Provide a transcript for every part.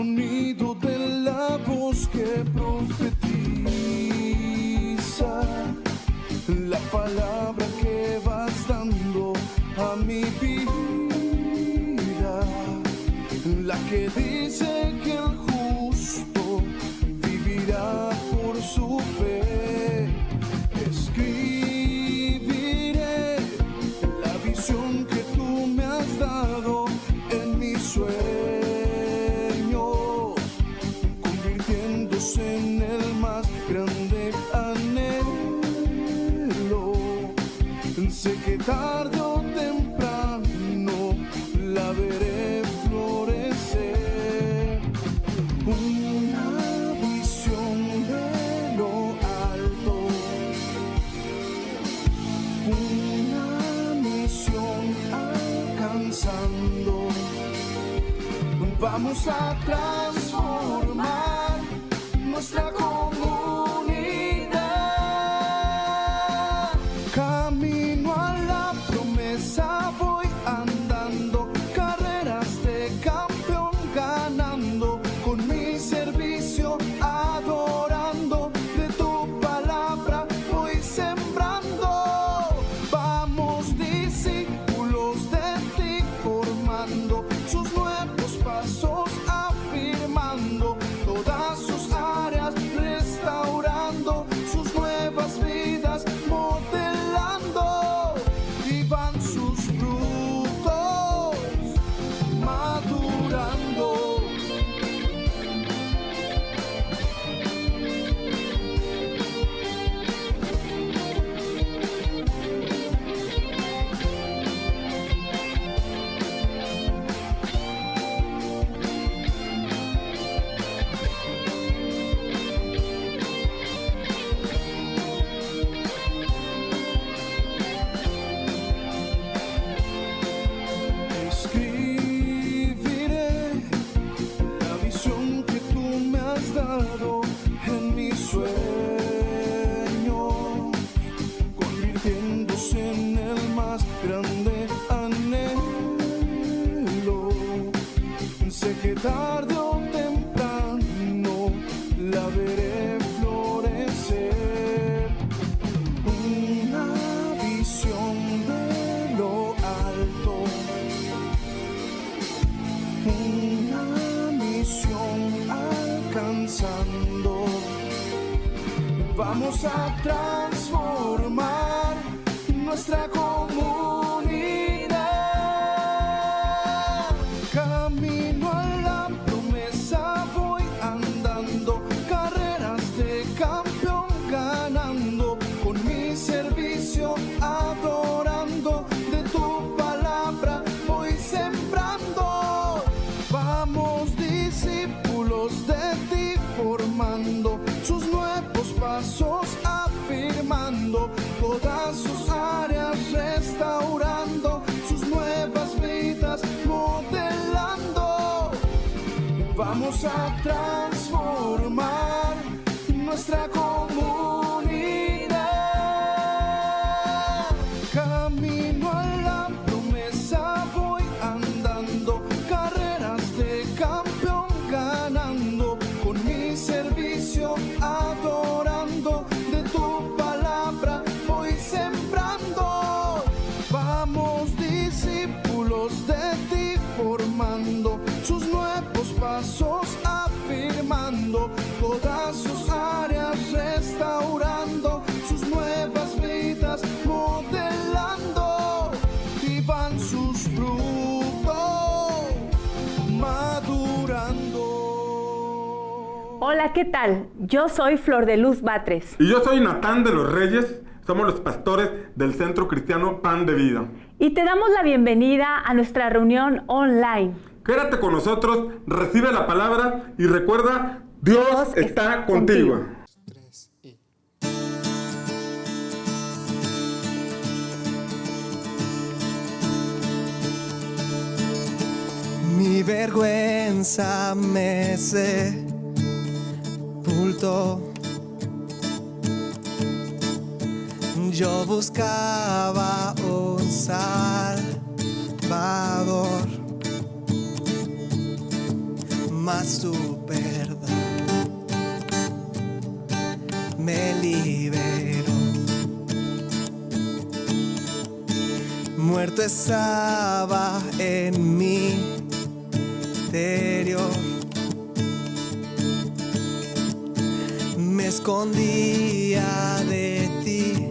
sonido de la voz que profetiza, la palabra que vas dando a mi vida, la que dice que el justo vivirá por su fe. Escribiré la visión que tú me has dado en mis sueños, convirtiéndose en el más grande anhelo. Sé que tarde o temprano la veré florecer. Una visión de lo alto, una misión alcanzando. Vamos a transformar nuestra comunidad. Camino a la promesa voy andando, carreras de campeón ganando, con mi servicio adorando, de tu palabra voy sembrando. Vamos discípulos de ti formando, sus nuevos pasos afirmando, todas sus áreas restaurando, sus nuevas vidas modelando, y van sus frutos madurando. Escribiré la visión que tú me has dado en mis sueños, convirtiéndose en el más grande anhelo. Sé que tarde o temprano la veré florecer. Una visión de lo alto, una misión alcanzando. Vamos a transformar nuestra comunidad. Camino a la promesa voy andando, carreras de campeón ganando, con mi servicio adorando, de tu palabra voy sembrando. Vamos discípulos de ti formando, sus nuevos pasos afirmando, todas sus áreas restaurando, sus nuevas vidas modelando. Vamos a transformar nuestra comunidad. Camino a la promesa voy andando, carreras de campeón ganando, con mi servicio adorando, de tu palabra voy sembrando. Vamos discípulos de ti formando, sus nuevos pasos afirmando, todas sus áreas restaurando, sus nuevas vidas modelando, y van sus frutos madurando. Hola, ¿qué tal? Yo soy Flor de Luz Batres. Y yo soy Natán de los Reyes. Somos los pastores del Centro Cristiano Pan de Vida. Y te damos la bienvenida a nuestra reunión online. Quédate con nosotros, recibe la palabra y recuerda, Dios está contigo. Mi vergüenza me sepultó. Yo buscaba un Salvador, mas tu perdón me liberó. Muerto estaba en mi interior, me escondía de ti,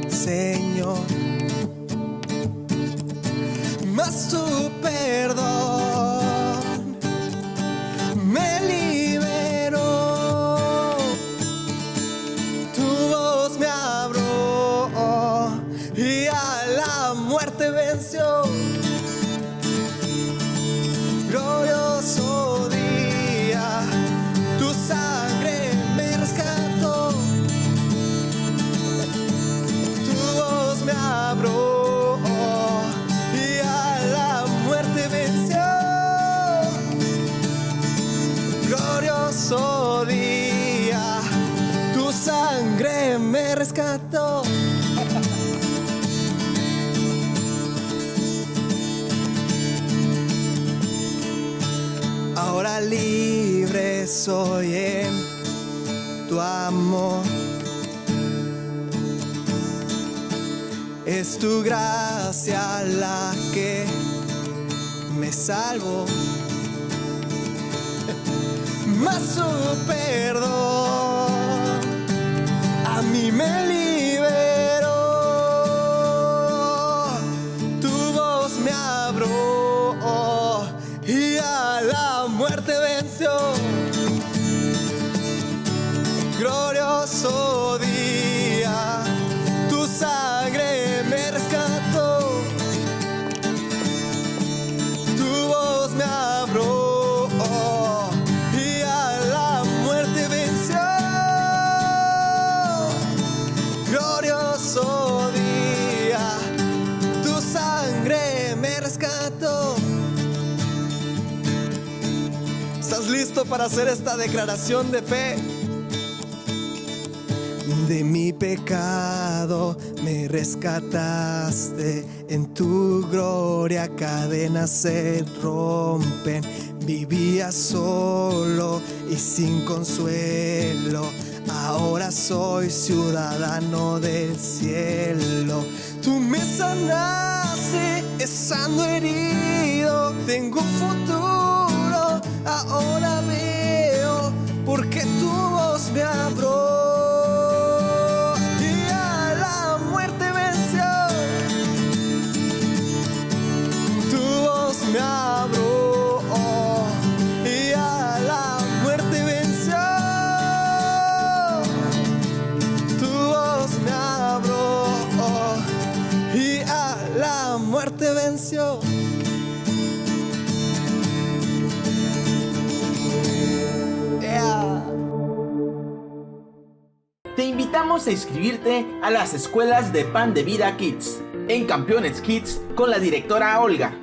Señor, mas tu perdón me liberó. Tu voz me abrió y a la muerte venció. Glorioso día, tu sangre me rescató. Tu voz me abrió y a la muerte venció. Glorioso día, tu sangre me rescató. Ahora libre soy en tu amor. Es tu gracia la que me salvó. Mas su perdón a mí me liberó. Tu voz me abrió y a la muerte venció. Glorioso día, tu sangre me rescató. Tu voz me abrió y a la muerte venció. Glorioso día, tu sangre me rescató. ¿Estás listo para hacer esta declaración de fe? De mi pecado me rescataste, en tu gloria cadenas se rompen. Vivía solo y sin consuelo, ahora soy ciudadano del cielo. Tú me sanaste estando herido, tengo un futuro, ahora veo, porque tu voz me abrió. Me abrió y a la muerte venció. Tu voz me abrió y a la muerte venció. Te invitamos a inscribirte a las escuelas de Pan de Vida Kids, en Campeones Kids con la directora Olga,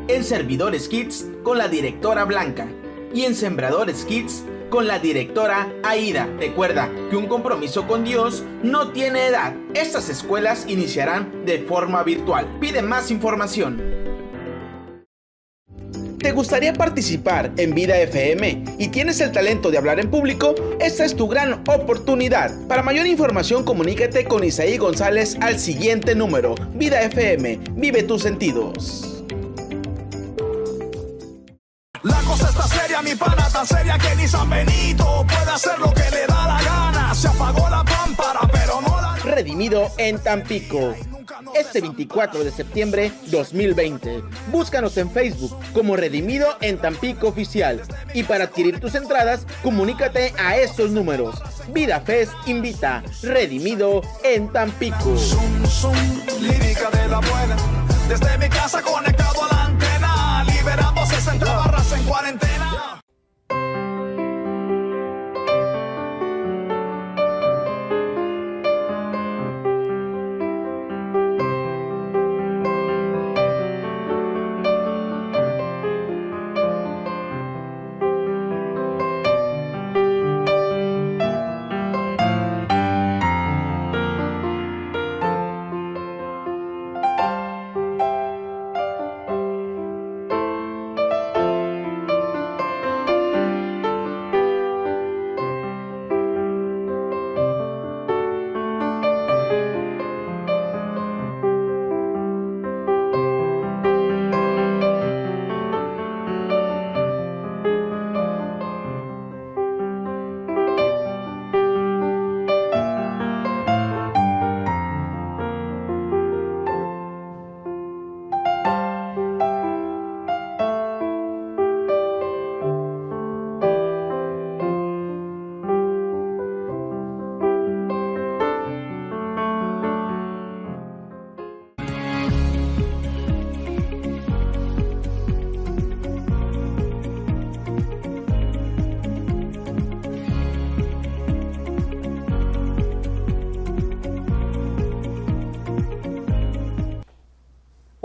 en Servidores Kids con la directora Blanca y en Sembradores Kids con la directora Aida. Recuerda que un compromiso con Dios no tiene edad. Estas escuelas iniciarán de forma virtual. Pide más información. ¿Te gustaría participar en Vida FM y tienes el talento de hablar en público? Esta es tu gran oportunidad. Para mayor información, comunícate con Isaí González al siguiente número. Vida FM, vive tus sentidos. La cosa está seria, mi pana, tan seria que ni San Benito puede hacer lo que le da la gana. Se apagó la pámpara, pero no la... Redimido en Tampico. Este 24 de septiembre 2020. Búscanos en Facebook como Redimido en Tampico Oficial. Y para adquirir tus entradas, comunícate a estos números. Vida Fest invita. Redimido en Tampico. Lírica de la buena. Desde mi casa conectado a la antena. Liberando 60 barras en cuarentena.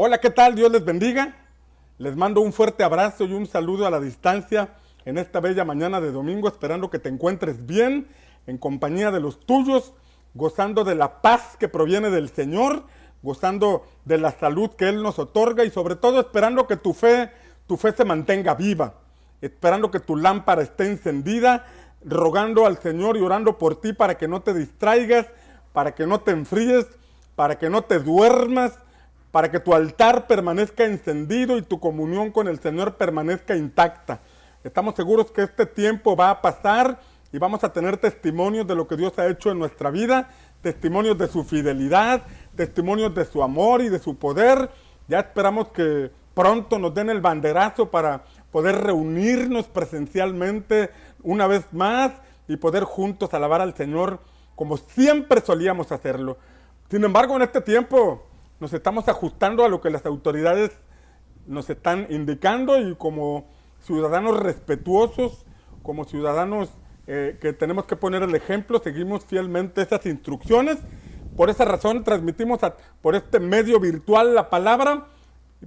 Hola, ¿qué tal? Dios les bendiga. Les mando un fuerte abrazo y un saludo a la distancia en esta bella mañana de domingo, esperando que te encuentres bien, en compañía de los tuyos, gozando de la paz que proviene del Señor, gozando de la salud que Él nos otorga y sobre todo esperando que tu fe se mantenga viva, esperando que tu lámpara esté encendida, rogando al Señor y orando por ti para que no te distraigas, para que no te enfríes, para que no te duermas, para que tu altar permanezca encendido y tu comunión con el Señor permanezca intacta. Estamos seguros que este tiempo va a pasar y vamos a tener testimonios de lo que Dios ha hecho en nuestra vida, testimonios de su fidelidad, testimonios de su amor y de su poder. Ya esperamos que pronto nos den el banderazo para poder reunirnos presencialmente una vez más y poder juntos alabar al Señor como siempre solíamos hacerlo. Sin embargo, en este tiempo nos estamos ajustando a lo que las autoridades nos están indicando y como ciudadanos respetuosos, como ciudadanos que tenemos que poner el ejemplo, seguimos fielmente esas instrucciones. Por esa razón transmitimos por este medio virtual la palabra,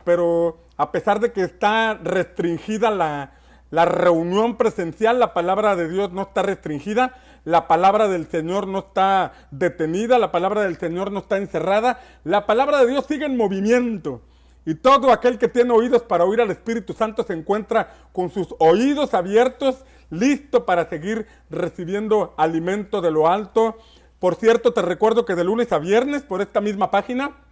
pero a pesar de que está restringida la reunión presencial, la palabra de Dios no está restringida, la palabra del Señor no está detenida, la palabra del Señor no está encerrada, la palabra de Dios sigue en movimiento. Y todo aquel que tiene oídos para oír al Espíritu Santo se encuentra con sus oídos abiertos, listo para seguir recibiendo alimento de lo alto. Por cierto, te recuerdo que de lunes a viernes por esta misma página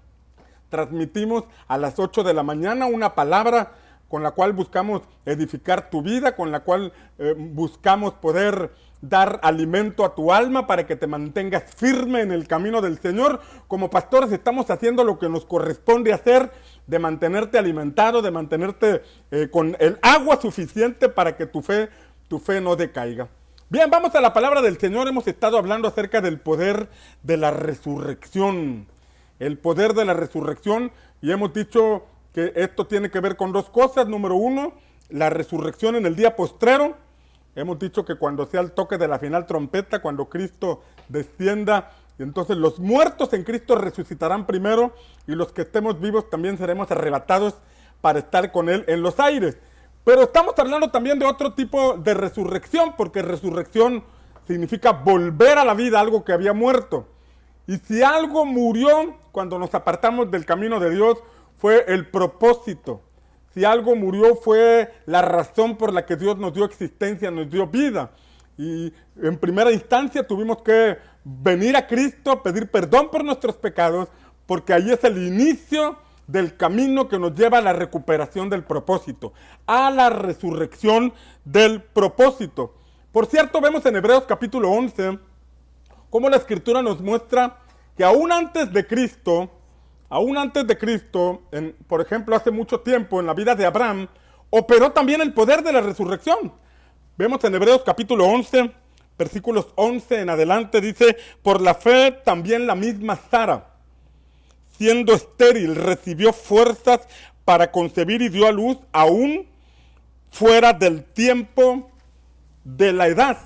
transmitimos a las 8 de la mañana una palabra con la cual buscamos edificar tu vida, con la cual buscamos poder dar alimento a tu alma para que te mantengas firme en el camino del Señor. Como pastores estamos haciendo lo que nos corresponde hacer, de mantenerte alimentado, de mantenerte con el agua suficiente para que tu fe no decaiga. Bien, vamos a la palabra del Señor. Hemos estado hablando acerca del poder de la resurrección. El poder de la resurrección, y hemos dicho que esto tiene que ver con dos cosas. Número uno, la resurrección en el día postrero. Hemos dicho que cuando sea el toque de la final trompeta, cuando Cristo descienda, entonces los muertos en Cristo resucitarán primero y los que estemos vivos también seremos arrebatados para estar con Él en los aires. Pero estamos hablando también de otro tipo de resurrección, porque resurrección significa volver a la vida algo que había muerto. Y si algo murió cuando nos apartamos del camino de Dios, fue el propósito. Si algo murió fue la razón por la que Dios nos dio existencia, nos dio vida. Y en primera instancia tuvimos que venir a Cristo, pedir perdón por nuestros pecados, porque ahí es el inicio del camino que nos lleva a la recuperación del propósito, a la resurrección del propósito. Por cierto, vemos en Hebreos capítulo 11, cómo la Escritura nos muestra que aún antes de Cristo, por ejemplo, hace mucho tiempo en la vida de Abraham, operó también el poder de la resurrección. Vemos en Hebreos capítulo 11, versículos 11 en adelante, dice: por la fe también la misma Sara, siendo estéril, recibió fuerzas para concebir y dio a luz aún fuera del tiempo de la edad,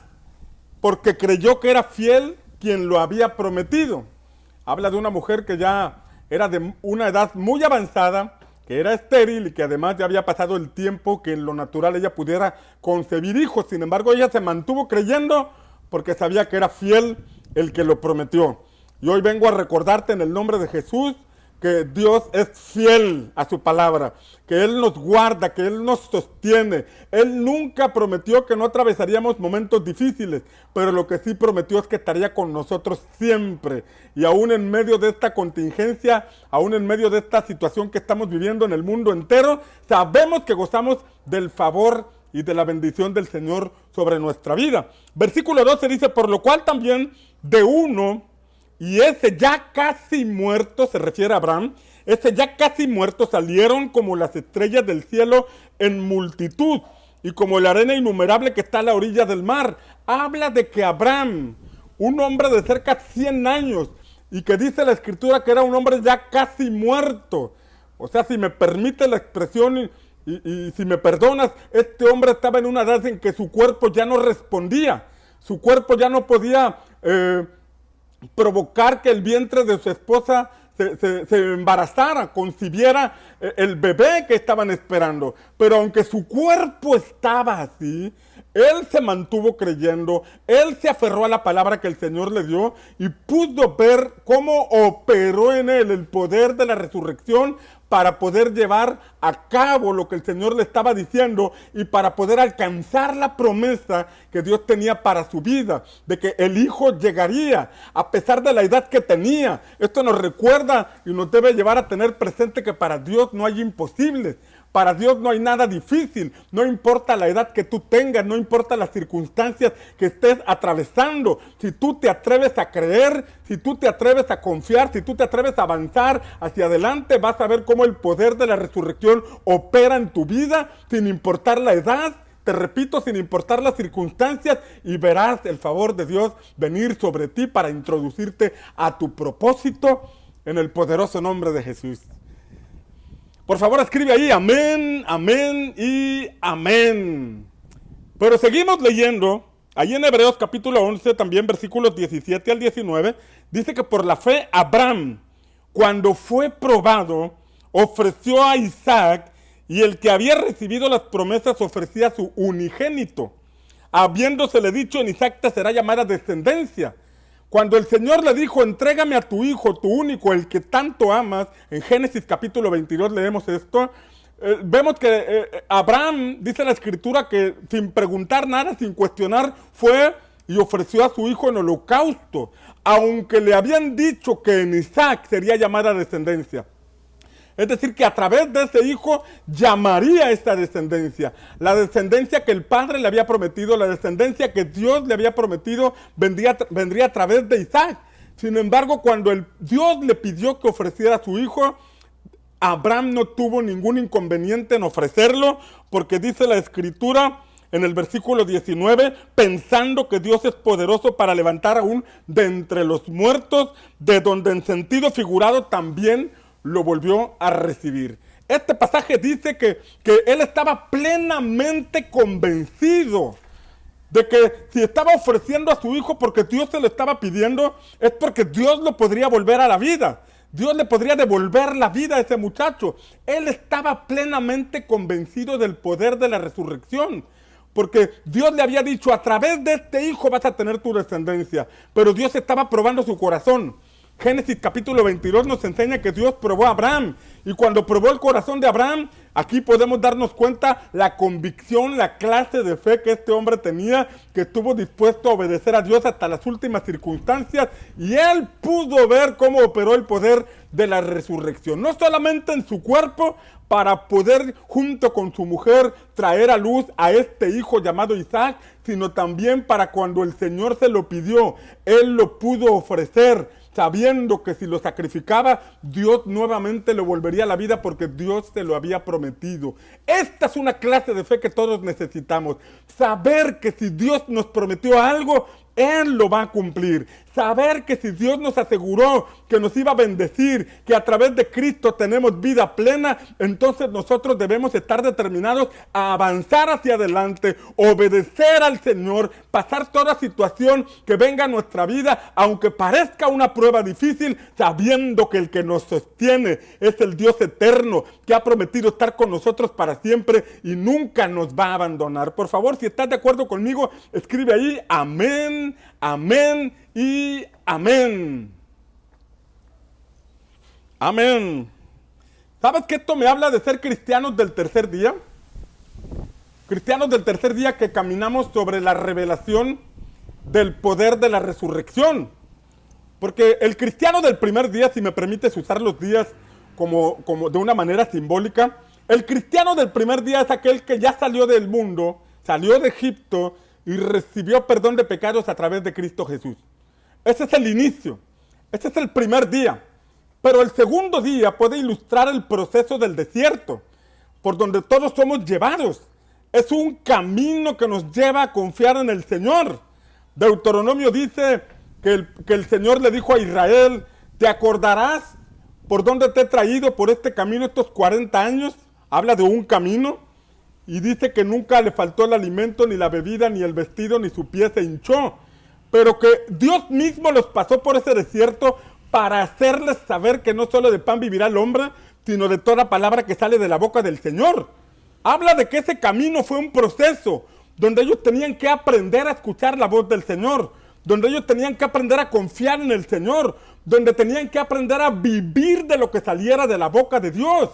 porque creyó que era fiel quien lo había prometido. Habla de una mujer que ya era de una edad muy avanzada, que era estéril y que además ya había pasado el tiempo que en lo natural ella pudiera concebir hijos. Sin embargo, ella se mantuvo creyendo porque sabía que era fiel el que lo prometió. Y hoy vengo a recordarte en el nombre de Jesús que Dios es fiel a su palabra, que Él nos guarda, que Él nos sostiene. Él nunca prometió que no atravesaríamos momentos difíciles, pero lo que sí prometió es que estaría con nosotros siempre. Y aún en medio de esta contingencia, aún en medio de esta situación que estamos viviendo en el mundo entero, sabemos que gozamos del favor y de la bendición del Señor sobre nuestra vida. Versículo 12 dice: por lo cual también de uno, y ese ya casi muerto, se refiere a Abraham, ese ya casi muerto salieron como las estrellas del cielo en multitud y como la arena innumerable que está a la orilla del mar. Habla de que Abraham, un hombre de cerca de 100 años, y que dice la Escritura que era un hombre ya casi muerto. O sea, si me permite la expresión y si me perdonas, este hombre estaba en una edad en que su cuerpo ya no respondía. Su cuerpo ya no podía provocar que el vientre de su esposa se embarazara, concibiera el bebé que estaban esperando. Pero aunque su cuerpo estaba así, él se mantuvo creyendo, él se aferró a la palabra que el Señor le dio y pudo ver cómo operó en él el poder de la resurrección para poder llevar a cabo lo que el Señor le estaba diciendo y para poder alcanzar la promesa que Dios tenía para su vida, de que el Hijo llegaría a pesar de la edad que tenía. Esto nos recuerda y nos debe llevar a tener presente que para Dios no hay imposibles. Para Dios no hay nada difícil, no importa la edad que tú tengas, no importa las circunstancias que estés atravesando. Si tú te atreves a creer, si tú te atreves a confiar, si tú te atreves a avanzar hacia adelante, vas a ver cómo el poder de la resurrección opera en tu vida, sin importar la edad, te repito, sin importar las circunstancias, y verás el favor de Dios venir sobre ti para introducirte a tu propósito en el poderoso nombre de Jesús. Por favor, escribe ahí amén, amén y amén. Pero seguimos leyendo. Ahí en Hebreos capítulo 11, también versículos 17 al 19, dice que por la fe Abraham, cuando fue probado, ofreció a Isaac, y el que había recibido las promesas ofrecía a su unigénito, habiéndosele dicho: en Isaac te será llamada descendencia. Cuando el Señor le dijo: entrégame a tu hijo, tu único, el que tanto amas, en Génesis capítulo 22 leemos esto, vemos que Abraham, dice la escritura, que sin preguntar nada, sin cuestionar, fue y ofreció a su hijo en holocausto, aunque le habían dicho que en Isaac sería llamada descendencia. Es decir, que a través de ese hijo llamaría esta descendencia. La descendencia que el Padre le había prometido, la descendencia que Dios le había prometido, vendría a través de Isaac. Sin embargo, cuando Dios le pidió que ofreciera a su hijo, Abraham no tuvo ningún inconveniente en ofrecerlo, porque dice la escritura en el versículo 19, pensando que Dios es poderoso para levantar aún de entre los muertos, de donde en sentido figurado también lo volvió a recibir. Este pasaje dice que él estaba plenamente convencido de que si estaba ofreciendo a su hijo porque Dios se lo estaba pidiendo, es porque Dios lo podría volver a la vida. Dios le podría devolver la vida a ese muchacho. Él estaba plenamente convencido del poder de la resurrección, porque Dios le había dicho: a través de este hijo vas a tener tu descendencia. Pero Dios estaba probando su corazón. Génesis capítulo 22 nos enseña que Dios probó a Abraham, y cuando probó el corazón de Abraham, aquí podemos darnos cuenta la convicción, la clase de fe que este hombre tenía, que estuvo dispuesto a obedecer a Dios hasta las últimas circunstancias, y él pudo ver cómo operó el poder de la resurrección, no solamente en su cuerpo, para poder junto con su mujer traer a luz a este hijo llamado Isaac, sino también para cuando el Señor se lo pidió, él lo pudo ofrecer, sabiendo que si lo sacrificaba, Dios nuevamente lo volvería a la vida, porque Dios se lo había prometido. Esta es una clase de fe que todos necesitamos. Saber que si Dios nos prometió algo, Él lo va a cumplir. Saber que si Dios nos aseguró que nos iba a bendecir, que a través de Cristo tenemos vida plena, entonces nosotros debemos estar determinados a avanzar hacia adelante, obedecer al Señor, pasar toda situación que venga a nuestra vida, aunque parezca una prueba difícil, sabiendo que el que nos sostiene es el Dios eterno, que ha prometido estar con nosotros para siempre y nunca nos va a abandonar. Por favor, si estás de acuerdo conmigo, escribe ahí amén, amén y amén. Amén. ¿Sabes que esto me habla de ser cristianos del tercer día? Cristianos del tercer día que caminamos sobre la revelación del poder de la resurrección. Porque el cristiano del primer día, si me permites usar los días como de una manera simbólica, el cristiano del primer día es aquel que ya salió del mundo, salió de Egipto y recibió perdón de pecados a través de Cristo Jesús. Ese es el inicio, ese es el primer día. Pero el segundo día puede ilustrar el proceso del desierto, por donde todos somos llevados. Es un camino que nos lleva a confiar en el Señor. Deuteronomio dice que el Señor le dijo a Israel: ¿te acordarás por dónde te he traído por este camino estos 40 años? Habla de un camino. Y dice que nunca le faltó el alimento, ni la bebida, ni el vestido, ni su pie se hinchó. Pero que Dios mismo los pasó por ese desierto para hacerles saber que no solo de pan vivirá el hombre, sino de toda palabra que sale de la boca del Señor. Habla de que ese camino fue un proceso donde ellos tenían que aprender a escuchar la voz del Señor, donde ellos tenían que aprender a confiar en el Señor, donde tenían que aprender a vivir de lo que saliera de la boca de Dios.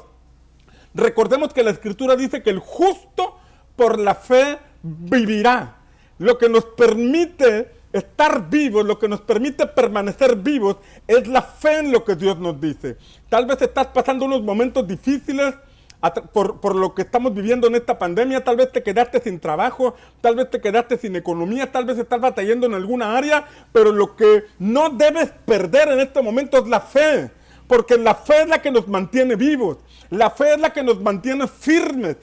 Recordemos que la Escritura dice que el justo por la fe vivirá. Lo que nos permite estar vivos, lo que nos permite permanecer vivos, es la fe en lo que Dios nos dice. Tal vez estás pasando unos momentos difíciles por lo que estamos viviendo en esta pandemia. Tal vez te quedaste sin trabajo, tal vez te quedaste sin economía, tal vez estás batallando en alguna área, pero lo que no debes perder en este momento es la fe, porque la fe es la que nos mantiene vivos, la fe es la que nos mantiene firmes,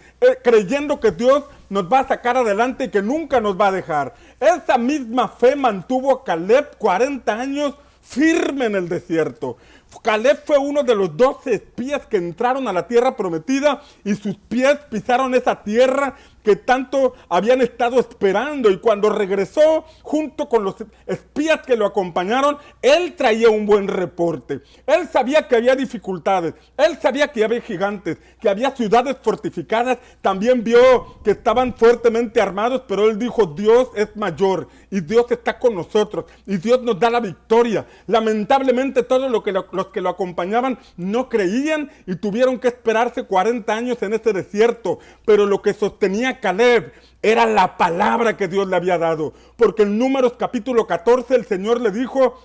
creyendo que Dios nos va a sacar adelante y que nunca nos va a dejar. Esa misma fe mantuvo a Caleb 40 años firme en el desierto. Caleb fue uno de los 12 espías que entraron a la tierra prometida y sus pies pisaron esa tierra que tanto habían estado esperando, y cuando regresó junto con los espías que lo acompañaron, él traía un buen reporte. Él sabía que había dificultades, él sabía que había gigantes, que había ciudades fortificadas, también vio que estaban fuertemente armados, pero él dijo: Dios es mayor y Dios está con nosotros y Dios nos da la victoria. Lamentablemente todos los que lo acompañaban no creían y tuvieron que esperarse 40 años en ese desierto, pero lo que sostenía Caleb era la palabra que Dios le había dado, porque en Números capítulo 14 el Señor le dijo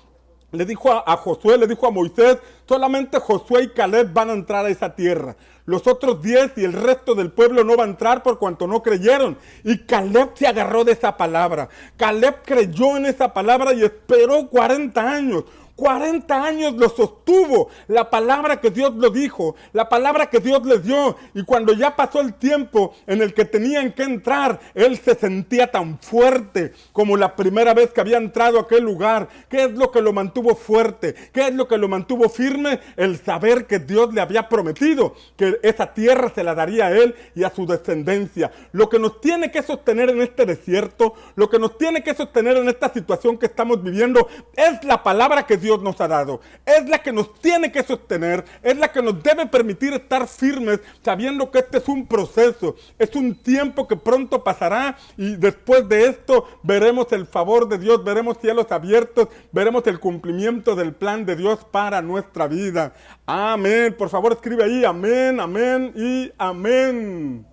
a Josué, le dijo a Moisés: solamente Josué y Caleb van a entrar a esa tierra, los otros 10 y el resto del pueblo no va a entrar por cuanto no creyeron. Y Caleb se agarró de esa palabra, Caleb creyó en esa palabra y esperó 40 años. 40 años lo sostuvo, la palabra que Dios lo dijo, la palabra que Dios les dio. Y cuando ya pasó el tiempo en el que tenían que entrar, él se sentía tan fuerte como la primera vez que había entrado a aquel lugar. ¿Qué es lo que lo mantuvo fuerte? ¿Qué es lo que lo mantuvo firme? El saber que Dios le había prometido que esa tierra se la daría a él y a su descendencia. Lo que nos tiene que sostener en este desierto, lo que nos tiene que sostener en esta situación que estamos viviendo, es la palabra que Dios nos ha dado, es la que nos tiene que sostener, es la que nos debe permitir estar firmes, sabiendo que este es un proceso, es un tiempo que pronto pasará, y después de esto veremos el favor de Dios, veremos cielos abiertos, veremos el cumplimiento del plan de Dios para nuestra vida. Amén. Por favor, escribe ahí: amén, amén y amén.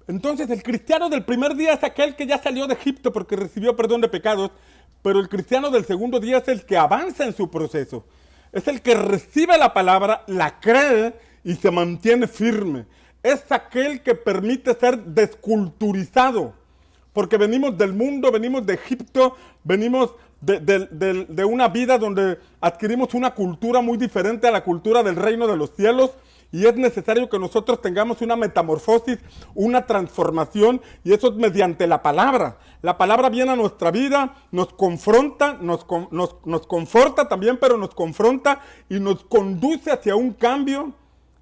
Entonces, el cristiano del primer día es aquel que ya salió de Egipto porque recibió perdón de pecados. Pero el cristiano del segundo día es el que avanza en su proceso. Es el que recibe la palabra, la cree y se mantiene firme. Es aquel que permite ser desculturizado. Porque venimos del mundo, venimos de Egipto, venimos de una vida donde adquirimos una cultura muy diferente a la cultura del reino de los cielos. Y es necesario que nosotros tengamos una metamorfosis, una transformación, y eso es mediante la palabra. La palabra viene a nuestra vida, nos confronta, nos conforta también, pero nos confronta y nos conduce hacia un cambio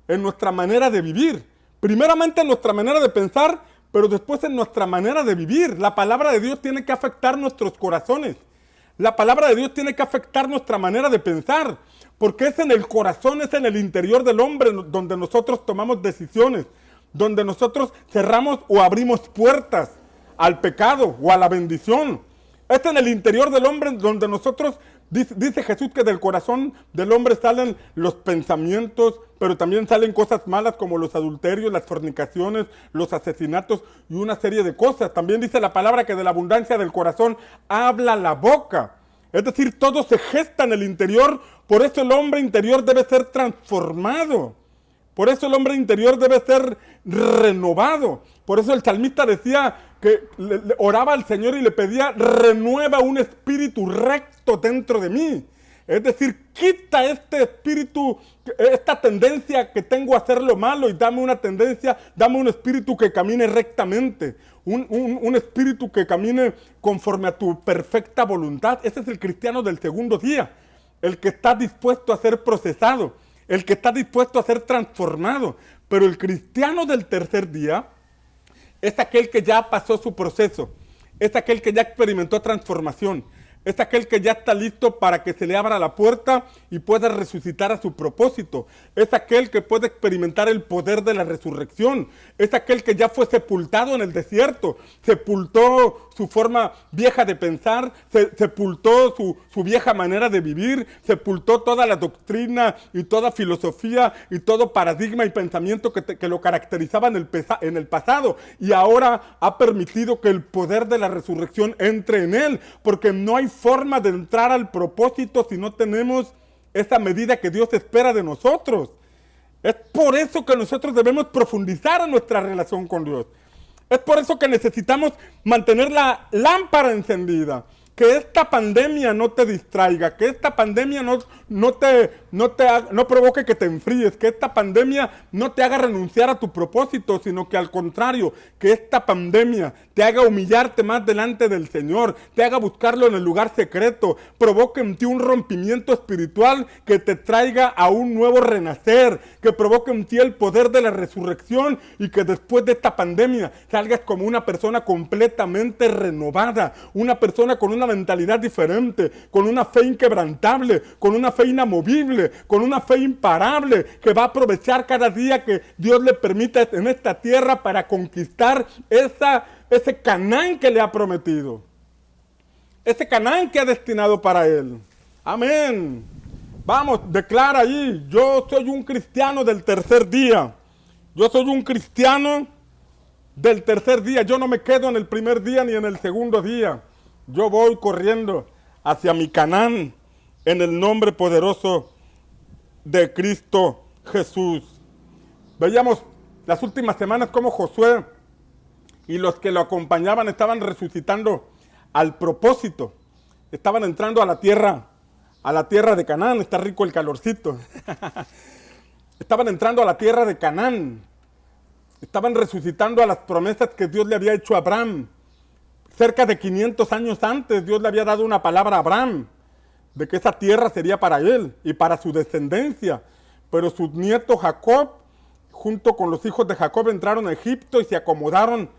en nuestra manera de vivir. Primeramente en nuestra manera de pensar, pero después en nuestra manera de vivir. La palabra de Dios tiene que afectar nuestros corazones. La palabra de Dios tiene que afectar nuestra manera de pensar, porque es en el corazón, es en el interior del hombre donde nosotros tomamos decisiones, donde nosotros cerramos o abrimos puertas al pecado o a la bendición. Es en el interior del hombre donde nosotros, dice Jesús, que del corazón del hombre salen los pensamientos, pero también salen cosas malas como los adulterios, las fornicaciones, los asesinatos y una serie de cosas. También dice la palabra que de la abundancia del corazón habla la boca. Es decir, todo se gesta en el interior, por eso el hombre interior debe ser transformado. Por eso el hombre interior debe ser renovado. Por eso el salmista decía que oraba al Señor y le pedía: renueva un espíritu recto dentro de mí. Es decir, quita este espíritu, esta tendencia que tengo a hacer lo malo, y dame una tendencia, dame un espíritu que camine rectamente. Un espíritu que camine conforme a tu perfecta voluntad. Ese es el cristiano del segundo día. El que está dispuesto a ser procesado. El que está dispuesto a ser transformado. Pero el cristiano del tercer día es aquel que ya pasó su proceso. Es aquel que ya experimentó transformación. Es aquel que ya está listo para que se le abra la puerta y pueda resucitar a su propósito. Es aquel que puede experimentar el poder de la resurrección. Es aquel que ya fue sepultado en el desierto. Sepultó su forma vieja de pensar, sepultó su vieja manera de vivir, sepultó toda la doctrina y toda filosofía y todo paradigma y pensamiento que lo caracterizaba en el pasado. Y ahora ha permitido que el poder de la resurrección entre en él, porque no hay forma de entrar al propósito si no tenemos esa medida que Dios espera de nosotros. Es por eso que nosotros debemos profundizar en nuestra relación con Dios. Es por eso que necesitamos mantener la lámpara encendida. Que esta pandemia no te distraiga, que esta pandemia no provoque que te enfríes, que esta pandemia no te haga renunciar a tu propósito, sino que al contrario, que esta pandemia te haga humillarte más delante del Señor, te haga buscarlo en el lugar secreto, provoque en ti un rompimiento espiritual que te traiga a un nuevo renacer, que provoque en ti el poder de la resurrección y que después de esta pandemia salgas como una persona completamente renovada, una persona con una mentalidad diferente, con una fe inquebrantable, con una fe inamovible, con una fe imparable, que va a aprovechar cada día que Dios le permita en esta tierra para conquistar ese Canaán que le ha prometido, ese Canaán que ha destinado para él. Amén. Vamos, declara ahí: yo soy un cristiano del tercer día. Yo soy un cristiano del tercer día. Yo no me quedo en el primer día ni en el segundo día. Yo voy corriendo hacia mi Canaán en el nombre poderoso de Cristo Jesús. Veíamos las últimas semanas cómo Josué y los que lo acompañaban estaban resucitando al propósito. Estaban entrando a la tierra de Canaán. Está rico el calorcito. Estaban entrando a la tierra de Canaán. Estaban resucitando a las promesas que Dios le había hecho a Abraham. Cerca de 500 años antes, Dios le había dado una palabra a Abraham de que esa tierra sería para él y para su descendencia. Pero su nieto Jacob, junto con los hijos de Jacob, entraron a Egipto y se acomodaron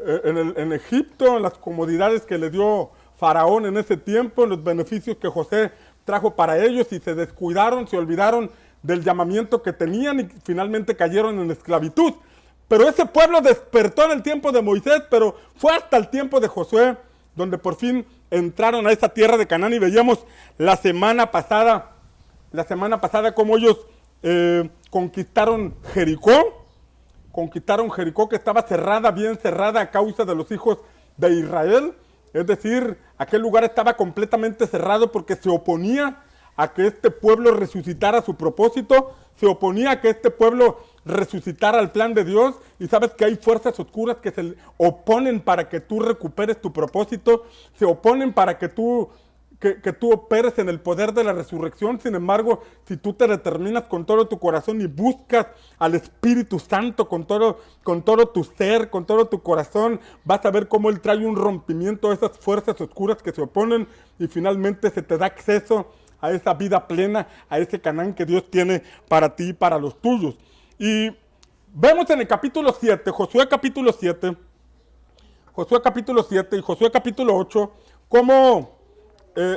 en Egipto, en las comodidades que le dio Faraón en ese tiempo, en los beneficios que José trajo para ellos, y se descuidaron, se olvidaron del llamamiento que tenían y finalmente cayeron en esclavitud. Pero ese pueblo despertó en el tiempo de Moisés, pero fue hasta el tiempo de Josué donde por fin entraron a esa tierra de Canaán. Y veíamos la semana pasada cómo ellos conquistaron Jericó, que estaba cerrada, bien cerrada a causa de los hijos de Israel. Es decir, aquel lugar estaba completamente cerrado porque se oponía a que este pueblo resucitara su propósito, se oponía a que este pueblo resucitara al plan de Dios. Y sabes que hay fuerzas oscuras que se oponen para que tú recuperes tu propósito, se oponen para que tú operes en el poder de la resurrección. Sin embargo, si tú te determinas con todo tu corazón y buscas al Espíritu Santo con todo tu ser, con todo tu corazón, vas a ver cómo Él trae un rompimiento a esas fuerzas oscuras que se oponen, y finalmente se te da acceso a esa vida plena, a ese Canaán que Dios tiene para ti y para los tuyos. Y vemos en el capítulo 7, Josué capítulo 7 y Josué capítulo 8, cómo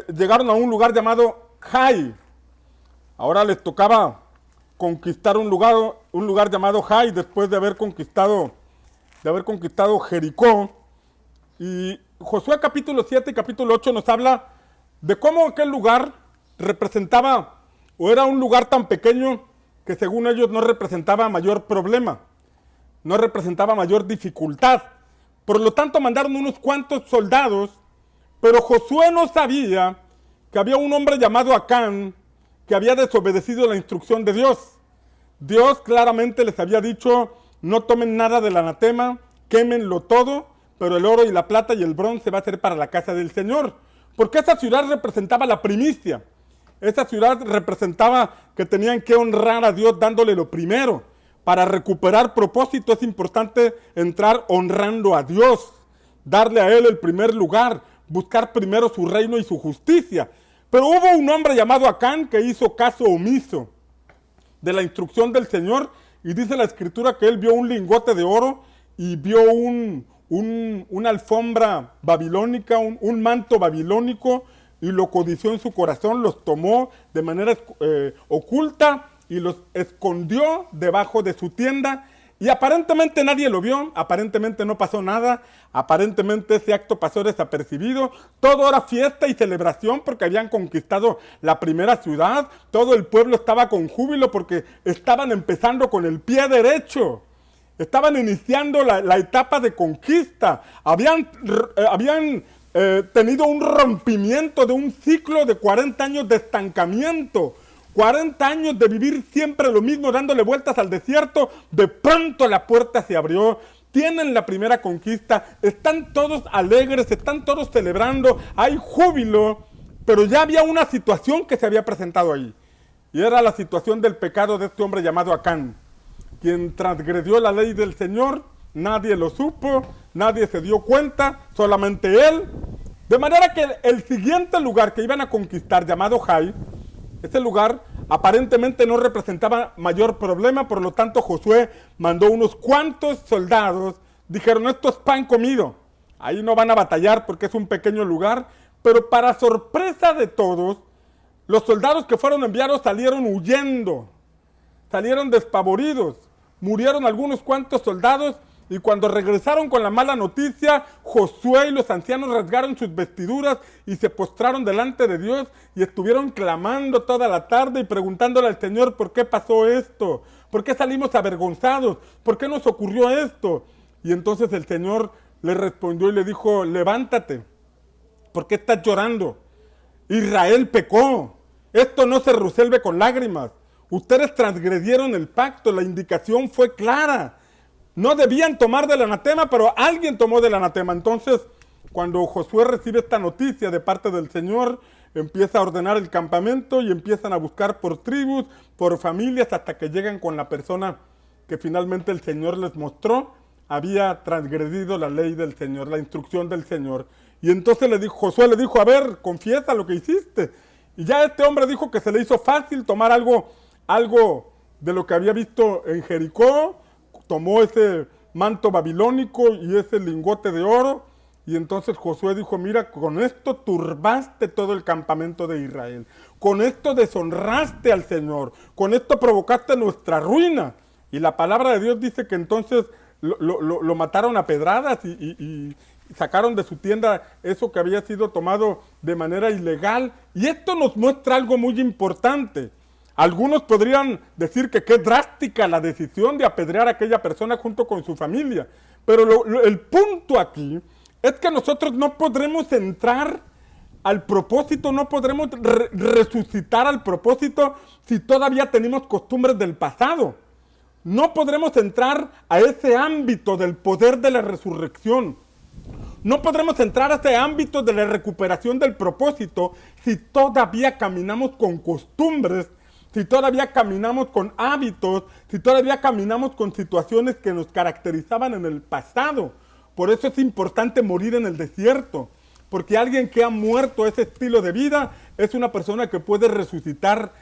llegaron a un lugar llamado Jai. Ahora les tocaba conquistar un lugar llamado Jai después de haber conquistado Jericó. Y Josué capítulo 7 y capítulo 8 nos habla de cómo aquel lugar representaba, o era un lugar tan pequeño que según ellos no representaba mayor problema, no representaba mayor dificultad. Por lo tanto mandaron unos cuantos soldados, pero Josué no sabía que había un hombre llamado Acán que había desobedecido la instrucción de Dios. Dios claramente les había dicho: no tomen nada del anatema, quémenlo todo, pero el oro y la plata y el bronce va a ser para la casa del Señor. Porque esa ciudad representaba la primicia. Esa ciudad representaba que tenían que honrar a Dios dándole lo primero. Para recuperar propósito es importante entrar honrando a Dios, darle a Él el primer lugar, buscar primero su reino y su justicia. Pero hubo un hombre llamado Acán que hizo caso omiso de la instrucción del Señor, y dice la Escritura que él vio un lingote de oro y vio un una alfombra babilónica, un manto babilónico, y lo codició en su corazón, los tomó de manera oculta y los escondió debajo de su tienda, y aparentemente nadie lo vio, aparentemente no pasó nada, aparentemente ese acto pasó desapercibido. Todo era fiesta y celebración porque habían conquistado la primera ciudad, todo el pueblo estaba con júbilo porque estaban empezando con el pie derecho. Estaban iniciando la etapa de conquista. Habían tenido un rompimiento de un ciclo de 40 años de estancamiento. 40 años de vivir siempre lo mismo, dándole vueltas al desierto. De pronto la puerta se abrió. Tienen la primera conquista. Están todos alegres, están todos celebrando. Hay júbilo. Pero ya había una situación que se había presentado ahí. Y era la situación del pecado de este hombre llamado Acán, quien transgredió la ley del Señor. Nadie lo supo, nadie se dio cuenta, solamente él. De manera que el siguiente lugar que iban a conquistar, llamado Jai, ese lugar aparentemente no representaba mayor problema, por lo tanto Josué mandó unos cuantos soldados. Dijeron, esto es pan comido, ahí no van a batallar porque es un pequeño lugar. Pero para sorpresa de todos, los soldados que fueron enviados salieron huyendo, salieron despavoridos. Murieron algunos cuantos soldados, y cuando regresaron con la mala noticia, Josué y los ancianos rasgaron sus vestiduras y se postraron delante de Dios y estuvieron clamando toda la tarde y preguntándole al Señor, ¿por qué pasó esto? ¿Por qué salimos avergonzados? ¿Por qué nos ocurrió esto? Y entonces el Señor le respondió y le dijo, levántate, ¿por qué estás llorando? Israel pecó, esto no se resuelve con lágrimas. Ustedes transgredieron el pacto, la indicación fue clara. No debían tomar del anatema, pero alguien tomó del anatema. Entonces, cuando Josué recibe esta noticia de parte del Señor, empieza a ordenar el campamento y empiezan a buscar por tribus, por familias, hasta que llegan con la persona que finalmente el Señor les mostró había transgredido la ley del Señor, la instrucción del Señor. Y entonces Josué le dijo, a ver, confiesa lo que hiciste. Y ya este hombre dijo que se le hizo fácil tomar algo de lo que había visto en Jericó. Tomó ese manto babilónico y ese lingote de oro, y entonces Josué dijo, mira, con esto turbaste todo el campamento de Israel, con esto deshonraste al Señor, con esto provocaste nuestra ruina. Y la palabra de Dios dice que entonces lo mataron a pedradas y sacaron de su tienda eso que había sido tomado de manera ilegal. Y esto nos muestra algo muy importante. Algunos podrían decir que qué drástica la decisión de apedrear a aquella persona junto con su familia. Pero el punto aquí es que nosotros no podremos entrar al propósito, no podremos resucitar al propósito si todavía tenemos costumbres del pasado. No podremos entrar a ese ámbito del poder de la resurrección. No podremos entrar a ese ámbito de la recuperación del propósito si todavía caminamos con costumbres, si todavía caminamos con hábitos, si todavía caminamos con situaciones que nos caracterizaban en el pasado. Por eso es importante morir en el desierto, porque alguien que ha muerto ese estilo de vida es una persona que puede resucitar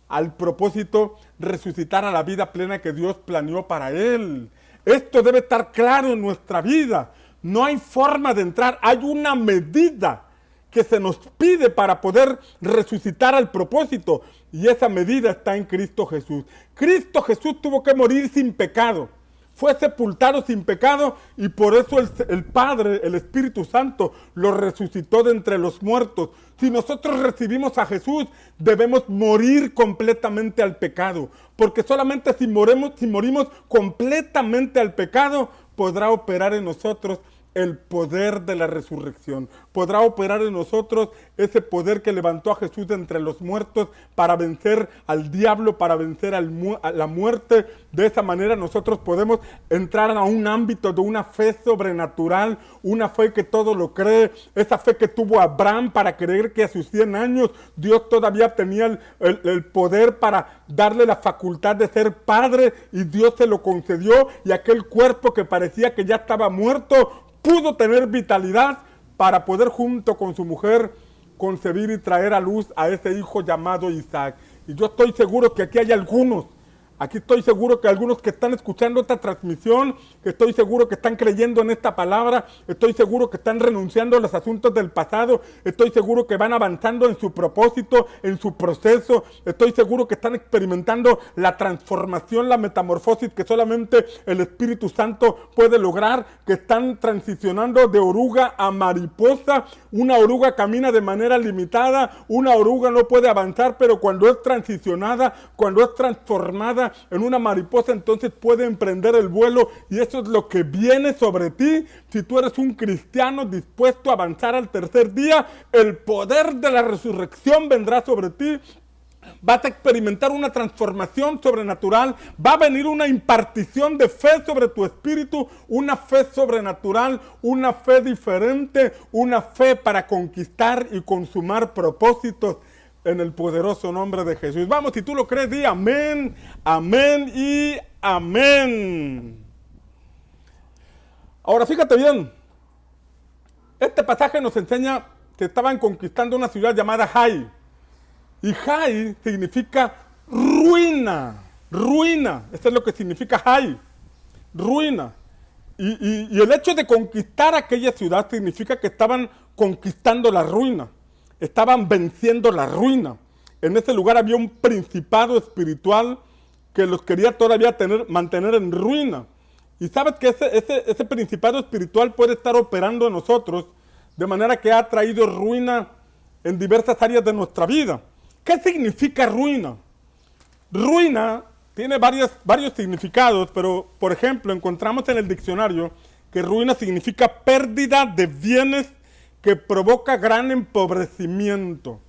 al propósito, resucitar a la vida plena que Dios planeó para él. Esto debe estar claro en nuestra vida. No hay forma de entrar, hay una medida que se nos pide para poder resucitar al propósito, y esa medida está en Cristo Jesús. Cristo Jesús tuvo que morir sin pecado, fue sepultado sin pecado, y por eso el Padre, el Espíritu Santo, lo resucitó de entre los muertos. Si nosotros recibimos a Jesús, debemos morir completamente al pecado, porque solamente si morimos completamente al pecado, podrá operar en nosotros el poder de la resurrección. Podrá operar en nosotros ese poder que levantó a Jesús de entre los muertos para vencer al diablo, para vencer a la muerte. De esa manera nosotros podemos entrar a un ámbito de una fe sobrenatural, una fe que todo lo cree, esa fe que tuvo Abraham para creer que a sus 100 años Dios todavía tenía el poder para darle la facultad de ser padre, y Dios se lo concedió, y aquel cuerpo que parecía que ya estaba muerto pudo tener vitalidad para poder junto con su mujer concebir y traer a luz a ese hijo llamado Isaac. Y yo estoy seguro que aquí hay Aquí estoy seguro que algunos que están escuchando esta transmisión, que estoy seguro que están creyendo en esta palabra, estoy seguro que están renunciando a los asuntos del pasado, estoy seguro que van avanzando en su propósito, en su proceso, estoy seguro que están experimentando la transformación, la metamorfosis que solamente el Espíritu Santo puede lograr, que están transicionando de oruga a mariposa. Una oruga camina de manera limitada, una oruga no puede avanzar, pero cuando es transicionada, cuando es transformada en una mariposa, entonces puede emprender el vuelo, y eso es lo que viene sobre ti. Si tú eres un cristiano dispuesto a avanzar al tercer día, el poder de la resurrección vendrá sobre ti. Vas a experimentar una transformación sobrenatural, va a venir una impartición de fe sobre tu espíritu, una fe sobrenatural, una fe diferente, una fe para conquistar y consumar propósitos en el poderoso nombre de Jesús. Vamos, si tú lo crees, di amén, amén y amén. Ahora fíjate bien, este pasaje nos enseña que estaban conquistando una ciudad llamada Jai. Y Jai significa ruina, ruina. Eso es lo que significa Jai, ruina. Y el hecho de conquistar aquella ciudad significa que estaban conquistando la ruina, estaban venciendo la ruina. En ese lugar había un principado espiritual que los quería todavía mantener en ruina. Y sabes que ese principado espiritual puede estar operando en nosotros de manera que ha traído ruina en diversas áreas de nuestra vida. ¿Qué significa ruina? Ruina tiene varios significados, pero por ejemplo encontramos en el diccionario que ruina significa pérdida de bienes que provoca gran empobrecimiento.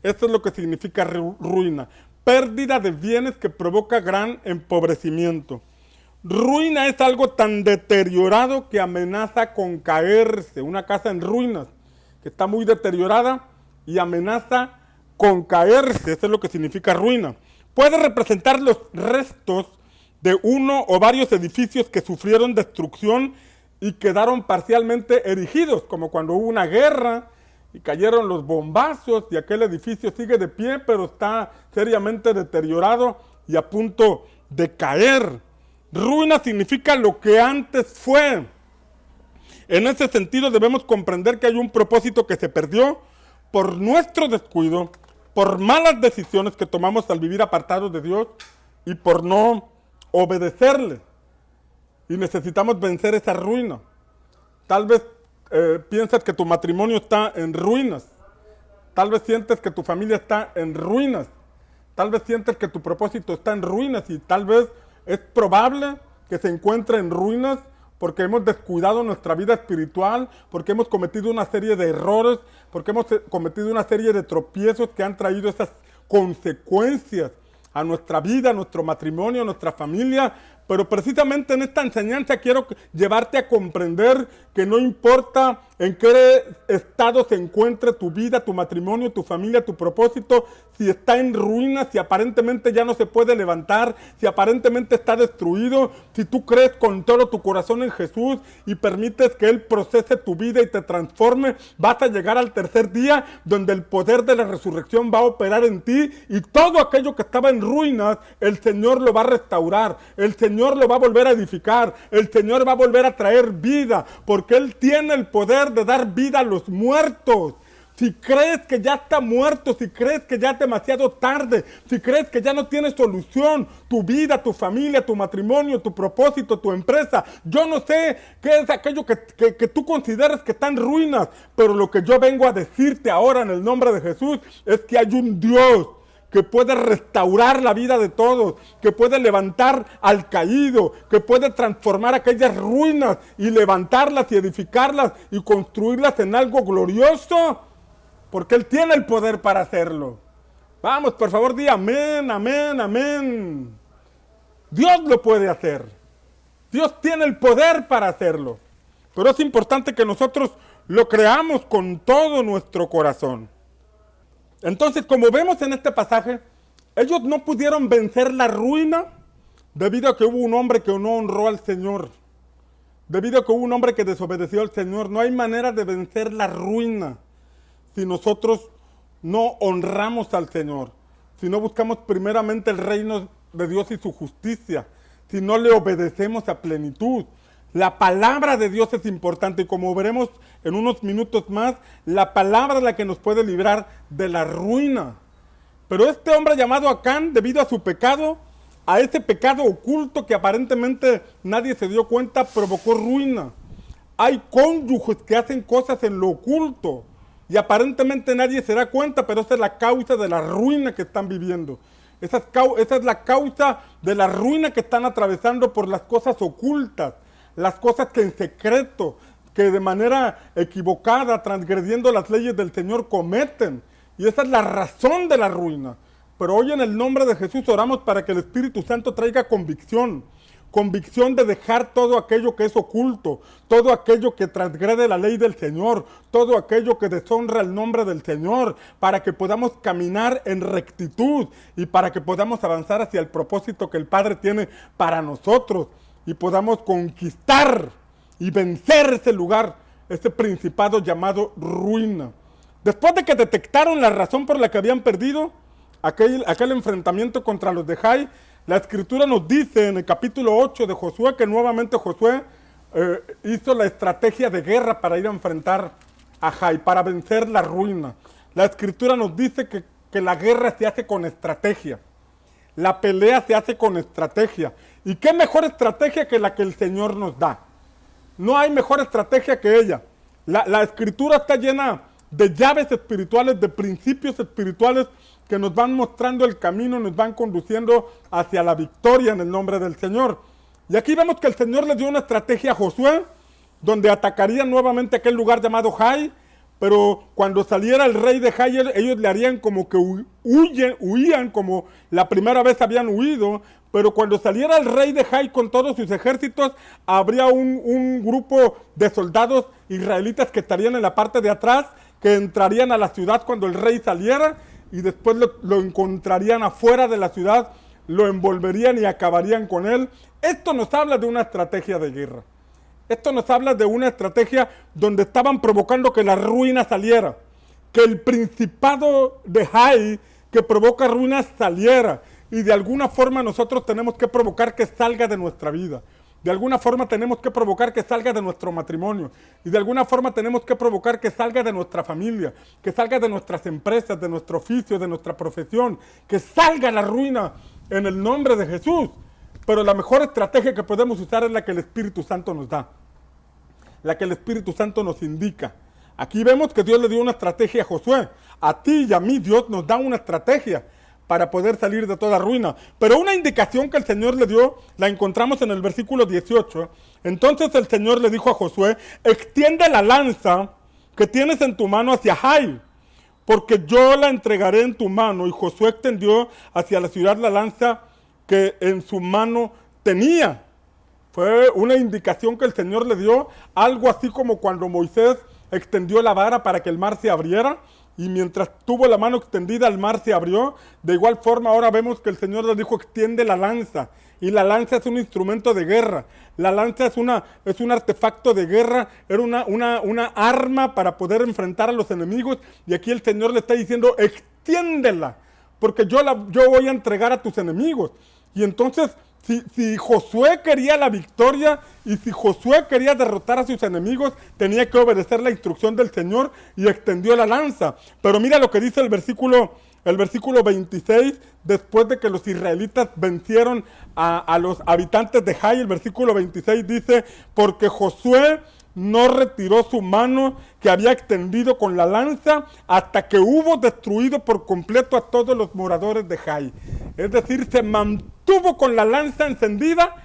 Eso es lo que significa ruina. Pérdida de bienes que provoca gran empobrecimiento. Ruina es algo tan deteriorado que amenaza con caerse. Una casa en ruinas que está muy deteriorada y amenaza con caerse. Eso es lo que significa ruina. Puede representar los restos de uno o varios edificios que sufrieron destrucción y quedaron parcialmente erigidos, como cuando hubo una guerra y cayeron los bombazos y aquel edificio sigue de pie, pero está seriamente deteriorado y a punto de caer. Ruina significa lo que antes fue. En ese sentido debemos comprender que hay un propósito que se perdió por nuestro descuido, por malas decisiones que tomamos al vivir apartados de Dios y por no obedecerle. Y necesitamos vencer esa ruina. Tal vez piensas que tu matrimonio está en ruinas. Tal vez sientes que tu familia está en ruinas. Tal vez sientes que tu propósito está en ruinas y tal vez es probable que se encuentre en ruinas porque hemos descuidado nuestra vida espiritual, porque hemos cometido una serie de errores, porque hemos cometido una serie de tropiezos que han traído esas consecuencias a nuestra vida, a nuestro matrimonio, a nuestra familia. Pero precisamente en esta enseñanza quiero llevarte a comprender que no importa en qué estado se encuentre tu vida, tu matrimonio, tu familia, tu propósito, si está en ruinas, si aparentemente ya no se puede levantar, si aparentemente está destruido, si tú crees con todo tu corazón en Jesús y permites que Él procese tu vida y te transforme, vas a llegar al tercer día donde el poder de la resurrección va a operar en ti y todo aquello que estaba en ruinas, el Señor lo va a restaurar, el Señor lo va a volver a edificar, el Señor va a volver a traer vida, porque Él tiene el poder de dar vida a los muertos. Si crees que ya está muerto, si crees que ya es demasiado tarde, si crees que ya no tienes solución, tu vida, tu familia, tu matrimonio, tu propósito, tu empresa, yo no sé qué es aquello que tú consideras que está en ruinas, pero lo que yo vengo a decirte ahora en el nombre de Jesús es que hay un Dios que puede restaurar la vida de todos, que puede levantar al caído, que puede transformar aquellas ruinas y levantarlas y edificarlas y construirlas en algo glorioso, porque Él tiene el poder para hacerlo. Vamos, por favor, di amén, amén, amén. Dios lo puede hacer. Dios tiene el poder para hacerlo. Pero es importante que nosotros lo creamos con todo nuestro corazón. Entonces, como vemos en este pasaje, ellos no pudieron vencer la ruina debido a que hubo un hombre que no honró al Señor. Debido a que hubo un hombre que desobedeció al Señor. No hay manera de vencer la ruina si nosotros no honramos al Señor. Si no buscamos primeramente el reino de Dios y su justicia, si no le obedecemos a plenitud. La palabra de Dios es importante y como veremos en unos minutos más, la palabra es la que nos puede librar de la ruina. Pero este hombre llamado Acán, debido a su pecado, a ese pecado oculto que aparentemente nadie se dio cuenta, provocó ruina. Hay cónyuges que hacen cosas en lo oculto y aparentemente nadie se da cuenta, pero esa es la causa de la ruina que están viviendo. Esa es la causa de la ruina que están atravesando por las cosas ocultas, las cosas que en secreto, que de manera equivocada, transgrediendo las leyes del Señor, cometen. Y esa es la razón de la ruina. Pero hoy en el nombre de Jesús oramos para que el Espíritu Santo traiga convicción. Convicción de dejar todo aquello que es oculto, todo aquello que transgrede la ley del Señor, todo aquello que deshonra el nombre del Señor, para que podamos caminar en rectitud y para que podamos avanzar hacia el propósito que el Padre tiene para nosotros y podamos conquistar y vencer ese lugar, ese principado llamado ruina. Después de que detectaron la razón por la que habían perdido aquel enfrentamiento contra los de Jai, la Escritura nos dice en el capítulo 8 de Josué que nuevamente Josué hizo la estrategia de guerra para ir a enfrentar a Jai, para vencer la ruina. La Escritura nos dice que la guerra se hace con estrategia. La pelea se hace con estrategia. ¿Y qué mejor estrategia que la que el Señor nos da? No hay mejor estrategia que ella. La Escritura está llena de llaves espirituales, de principios espirituales que nos van mostrando el camino, nos van conduciendo hacia la victoria en el nombre del Señor. Y aquí vemos que el Señor le dio una estrategia a Josué, donde atacarían nuevamente aquel lugar llamado Jai, pero cuando saliera el rey de Jai, ellos le harían como que huían como la primera vez habían huido, pero cuando saliera el rey de Jai con todos sus ejércitos, habría un grupo de soldados israelitas que estarían en la parte de atrás, que entrarían a la ciudad cuando el rey saliera, y después lo encontrarían afuera de la ciudad, lo envolverían y acabarían con él. Esto nos habla de una estrategia de guerra. Esto nos habla de una estrategia donde estaban provocando que la ruina saliera, que el principado de Jai que provoca ruinas saliera, y de alguna forma nosotros tenemos que provocar que salga de nuestra vida. De alguna forma tenemos que provocar que salga de nuestro matrimonio. Y de alguna forma tenemos que provocar que salga de nuestra familia, que salga de nuestras empresas, de nuestro oficio, de nuestra profesión, que salga la ruina en el nombre de Jesús. Pero la mejor estrategia que podemos usar es la que el Espíritu Santo nos da, la que el Espíritu Santo nos indica. Aquí vemos que Dios le dio una estrategia a Josué. A ti y a mí Dios nos da una estrategia para poder salir de toda ruina. Pero una indicación que el Señor le dio, la encontramos en el versículo 18. Entonces el Señor le dijo a Josué: extiende la lanza que tienes en tu mano hacia Jai, porque yo la entregaré en tu mano. Y Josué extendió hacia la ciudad la lanza que en su mano tenía. Fue una indicación que el Señor le dio, algo así como cuando Moisés extendió la vara para que el mar se abriera, y mientras tuvo la mano extendida el mar se abrió. De igual forma ahora vemos que el Señor le dijo: extiende la lanza. Y la lanza es un instrumento de guerra. La lanza es un artefacto de guerra, era una arma para poder enfrentar a los enemigos. Y aquí el Señor le está diciendo: extiéndela, porque yo voy a entregar a tus enemigos. Y entonces, si Josué quería la victoria y si Josué quería derrotar a sus enemigos, tenía que obedecer la instrucción del Señor y extendió la lanza. Pero mira lo que dice el versículo 26, después de que los israelitas vencieron a los habitantes de Jai. El versículo 26 dice: porque Josué no retiró su mano que había extendido con la lanza hasta que hubo destruido por completo a todos los moradores de Jai. Es decir, se mantuvo con la lanza extendida,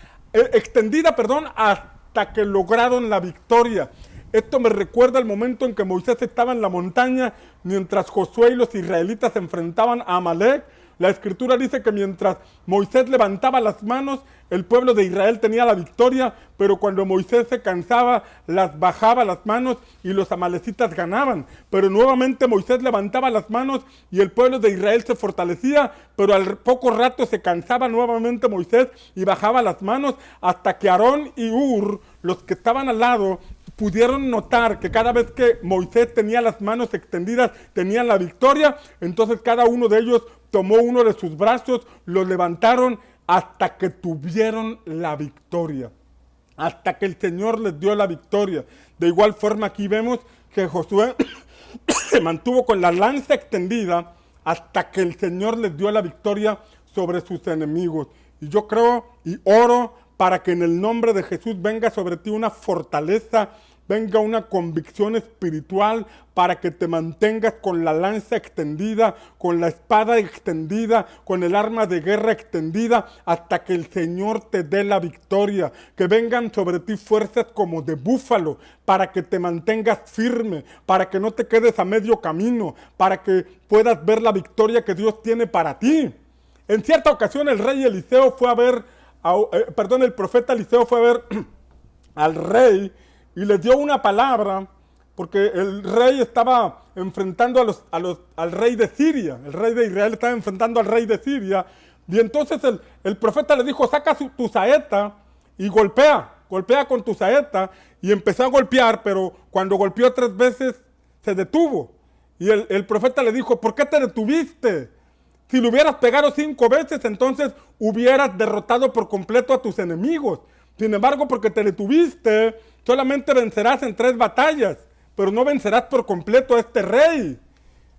hasta que lograron la victoria. Esto me recuerda al momento en que Moisés estaba en la montaña mientras Josué y los israelitas se enfrentaban a Amalek. La Escritura dice que mientras Moisés levantaba las manos, el pueblo de Israel tenía la victoria, pero cuando Moisés se cansaba, bajaba las manos y los amalecitas ganaban. Pero nuevamente Moisés levantaba las manos y el pueblo de Israel se fortalecía, pero al poco rato se cansaba nuevamente Moisés y bajaba las manos, hasta que Aarón y Hur, los que estaban al lado, pudieron notar que cada vez que Moisés tenía las manos extendidas, tenían la victoria. Entonces cada uno de ellos tomó uno de sus brazos, lo levantaron hasta que tuvieron la victoria. Hasta que el Señor les dio la victoria. De igual forma aquí vemos que Josué se mantuvo con la lanza extendida hasta que el Señor les dio la victoria sobre sus enemigos. Y yo creo y oro para que en el nombre de Jesús venga sobre ti una fortaleza, venga una convicción espiritual, para que te mantengas con la lanza extendida, con la espada extendida, con el arma de guerra extendida, hasta que el Señor te dé la victoria. Que vengan sobre ti fuerzas como de búfalo, para que te mantengas firme, para que no te quedes a medio camino, para que puedas ver la victoria que Dios tiene para ti. En cierta ocasión el profeta Eliseo fue a ver al rey y le dio una palabra, porque el rey estaba enfrentando al rey de Siria. El rey de Israel estaba enfrentando al rey de Siria. Y entonces el profeta le dijo, saca tu saeta y golpea con tu saeta. Y empezó a golpear, pero cuando golpeó 3 veces se detuvo. Y el profeta le dijo, ¿por qué te detuviste? Si lo hubieras pegado 5 veces, entonces hubieras derrotado por completo a tus enemigos. Sin embargo, porque te detuviste, solamente vencerás en 3 batallas, pero no vencerás por completo a este rey.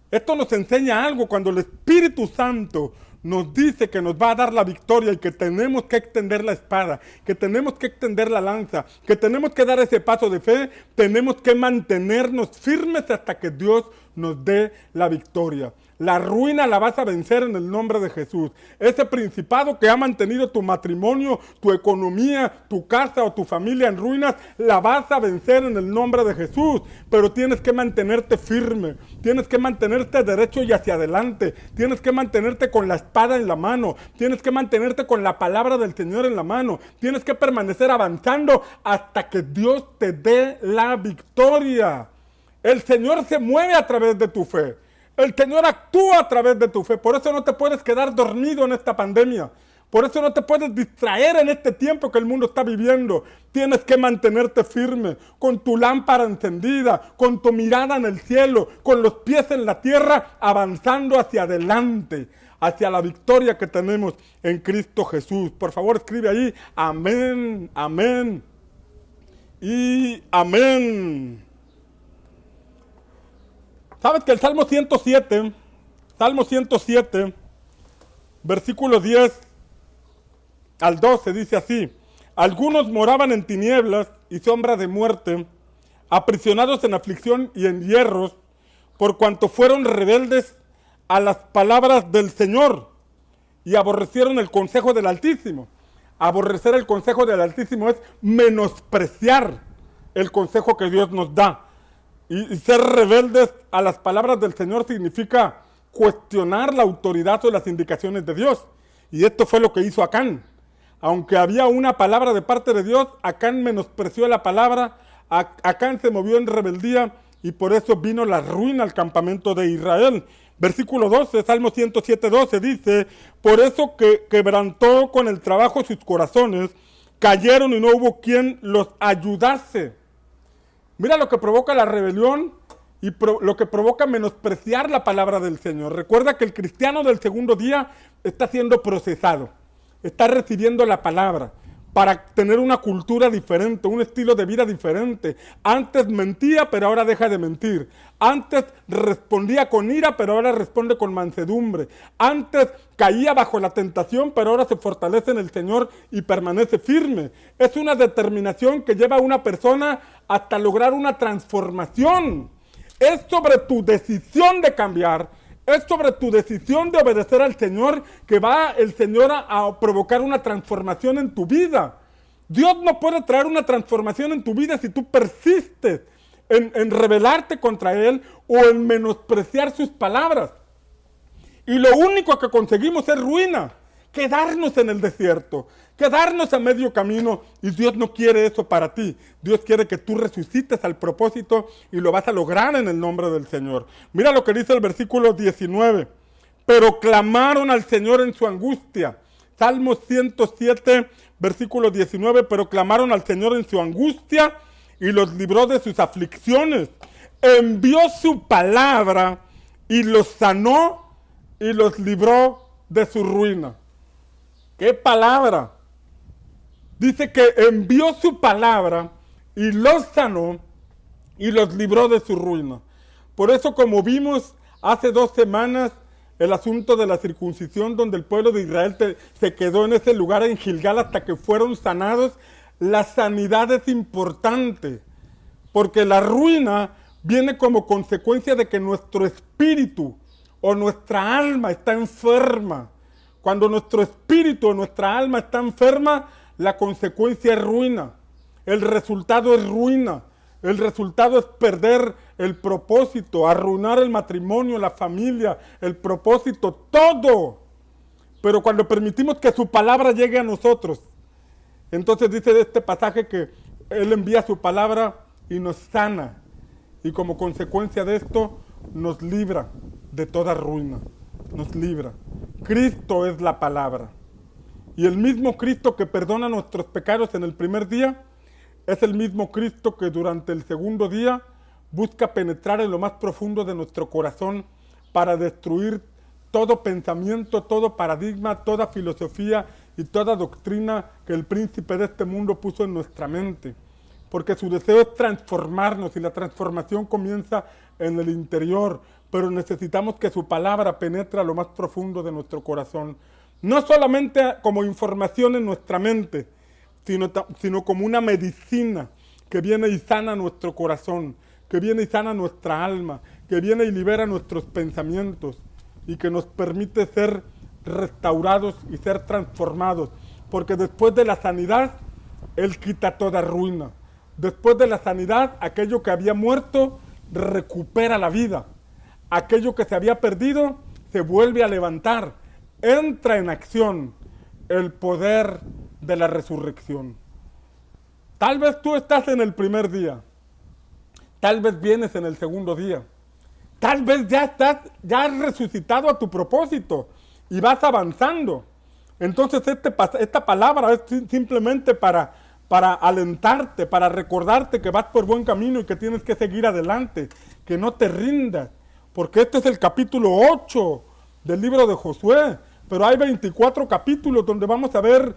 Esto nos enseña algo cuando el Espíritu Santo nos dice que nos va a dar la victoria y que tenemos que extender la espada, que tenemos que extender la lanza, que tenemos que dar ese paso de fe, tenemos que mantenernos firmes hasta que Dios nos dé la victoria. La ruina la vas a vencer en el nombre de Jesús. Ese principado que ha mantenido tu matrimonio, tu economía, tu casa o tu familia en ruinas, la vas a vencer en el nombre de Jesús. Pero tienes que mantenerte firme, tienes que mantenerte derecho y hacia adelante, tienes que mantenerte con la espada en la mano, tienes que mantenerte con la palabra del Señor en la mano, tienes que permanecer avanzando hasta que Dios te dé la victoria. El Señor se mueve a través de tu fe. El Señor actúa a través de tu fe. Por eso no te puedes quedar dormido en esta pandemia. Por eso no te puedes distraer en este tiempo que el mundo está viviendo. Tienes que mantenerte firme, con tu lámpara encendida, con tu mirada en el cielo, con los pies en la tierra, avanzando hacia adelante, hacia la victoria que tenemos en Cristo Jesús. Por favor, escribe ahí, amén, amén y amén. ¿Sabes que el Salmo 107, versículo 10 al 12 dice así: algunos moraban en tinieblas y sombra de muerte, aprisionados en aflicción y en hierros, por cuanto fueron rebeldes a las palabras del Señor y aborrecieron el consejo del Altísimo. Aborrecer el consejo del Altísimo es menospreciar el consejo que Dios nos da. Y ser rebeldes a las palabras del Señor significa cuestionar la autoridad o las indicaciones de Dios. Y esto fue lo que hizo Acán. Aunque había una palabra de parte de Dios, Acán menospreció la palabra, Acán se movió en rebeldía y por eso vino la ruina al campamento de Israel. Versículo 12, Salmo 107:12 dice: por eso que quebrantó con el trabajo sus corazones, cayeron y no hubo quien los ayudase. Mira lo que provoca la rebelión y lo que provoca menospreciar la palabra del Señor. Recuerda que el cristiano del segundo día está siendo procesado, está recibiendo la palabra para tener una cultura diferente, un estilo de vida diferente. Antes mentía, pero ahora deja de mentir. Antes respondía con ira, pero ahora responde con mansedumbre. Antes caía bajo la tentación, pero ahora se fortalece en el Señor y permanece firme. Es una determinación que lleva a una persona hasta lograr una transformación. Es sobre tu decisión de cambiar, es sobre tu decisión de obedecer al Señor que va el Señor a provocar una transformación en tu vida. Dios no puede traer una transformación en tu vida si tú persistes en rebelarte contra Él o en menospreciar sus palabras. Y lo único que conseguimos es ruina, quedarnos en el desierto, quedarnos a medio camino, y Dios no quiere eso para ti. Dios quiere que tú resucites al propósito y lo vas a lograr en el nombre del Señor. Mira lo que dice el versículo 19. Pero clamaron al Señor en su angustia. Salmo 107, versículo 19. Pero clamaron al Señor en su angustia y los libró de sus aflicciones. Envió su palabra y los sanó y los libró de su ruina. ¡Qué palabra! Dice que envió su palabra y los sanó y los libró de su ruina. Por eso, como vimos hace 2 semanas, el asunto de la circuncisión, donde el pueblo de Israel se quedó en ese lugar en Gilgal hasta que fueron sanados, la sanidad es importante, porque la ruina viene como consecuencia de que nuestro espíritu o nuestra alma está enferma. Cuando nuestro espíritu o nuestra alma está enferma, la consecuencia es ruina. El resultado es ruina. El resultado es perder el propósito, arruinar el matrimonio, la familia, el propósito, todo. Pero cuando permitimos que su palabra llegue a nosotros, entonces dice de este pasaje que Él envía su palabra y nos sana. Y como consecuencia de esto, nos libra de toda ruina. Nos libra. Cristo es la palabra. Y el mismo Cristo que perdona nuestros pecados en el primer día, es el mismo Cristo que durante el segundo día busca penetrar en lo más profundo de nuestro corazón para destruir todo pensamiento, todo paradigma, toda filosofía y toda doctrina que el príncipe de este mundo puso en nuestra mente. Porque su deseo es transformarnos y la transformación comienza en el interior, pero necesitamos que su palabra penetre a lo más profundo de nuestro corazón. No solamente como información en nuestra mente, sino como una medicina que viene y sana nuestro corazón, que viene y sana nuestra alma, que viene y libera nuestros pensamientos y que nos permite ser restaurados y ser transformados. Porque después de la sanidad, Él quita toda ruina. Después de la sanidad, aquello que había muerto recupera la vida. Aquello que se había perdido se vuelve a levantar. Entra en acción el poder de la resurrección. Tal vez tú estás en el primer día, tal vez vienes en el segundo día, tal vez ya has resucitado a tu propósito y vas avanzando. Entonces esta palabra es simplemente para alentarte, para recordarte que vas por buen camino y que tienes que seguir adelante, que no te rindas, porque este es el capítulo 8 del libro de Josué. Pero hay 24 capítulos donde vamos a ver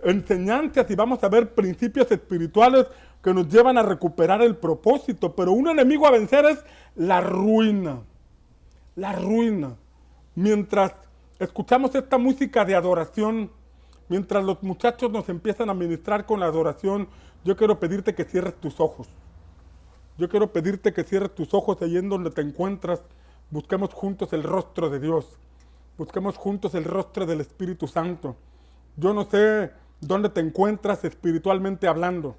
enseñanzas y vamos a ver principios espirituales que nos llevan a recuperar el propósito. Pero un enemigo a vencer es la ruina. La ruina. Mientras escuchamos esta música de adoración, mientras los muchachos nos empiezan a ministrar con la adoración, yo quiero pedirte que cierres tus ojos. Yo quiero pedirte que cierres tus ojos ahí en donde te encuentras. Busquemos juntos el rostro de Dios. Busquemos juntos el rostro del Espíritu Santo. Yo no sé dónde te encuentras espiritualmente hablando.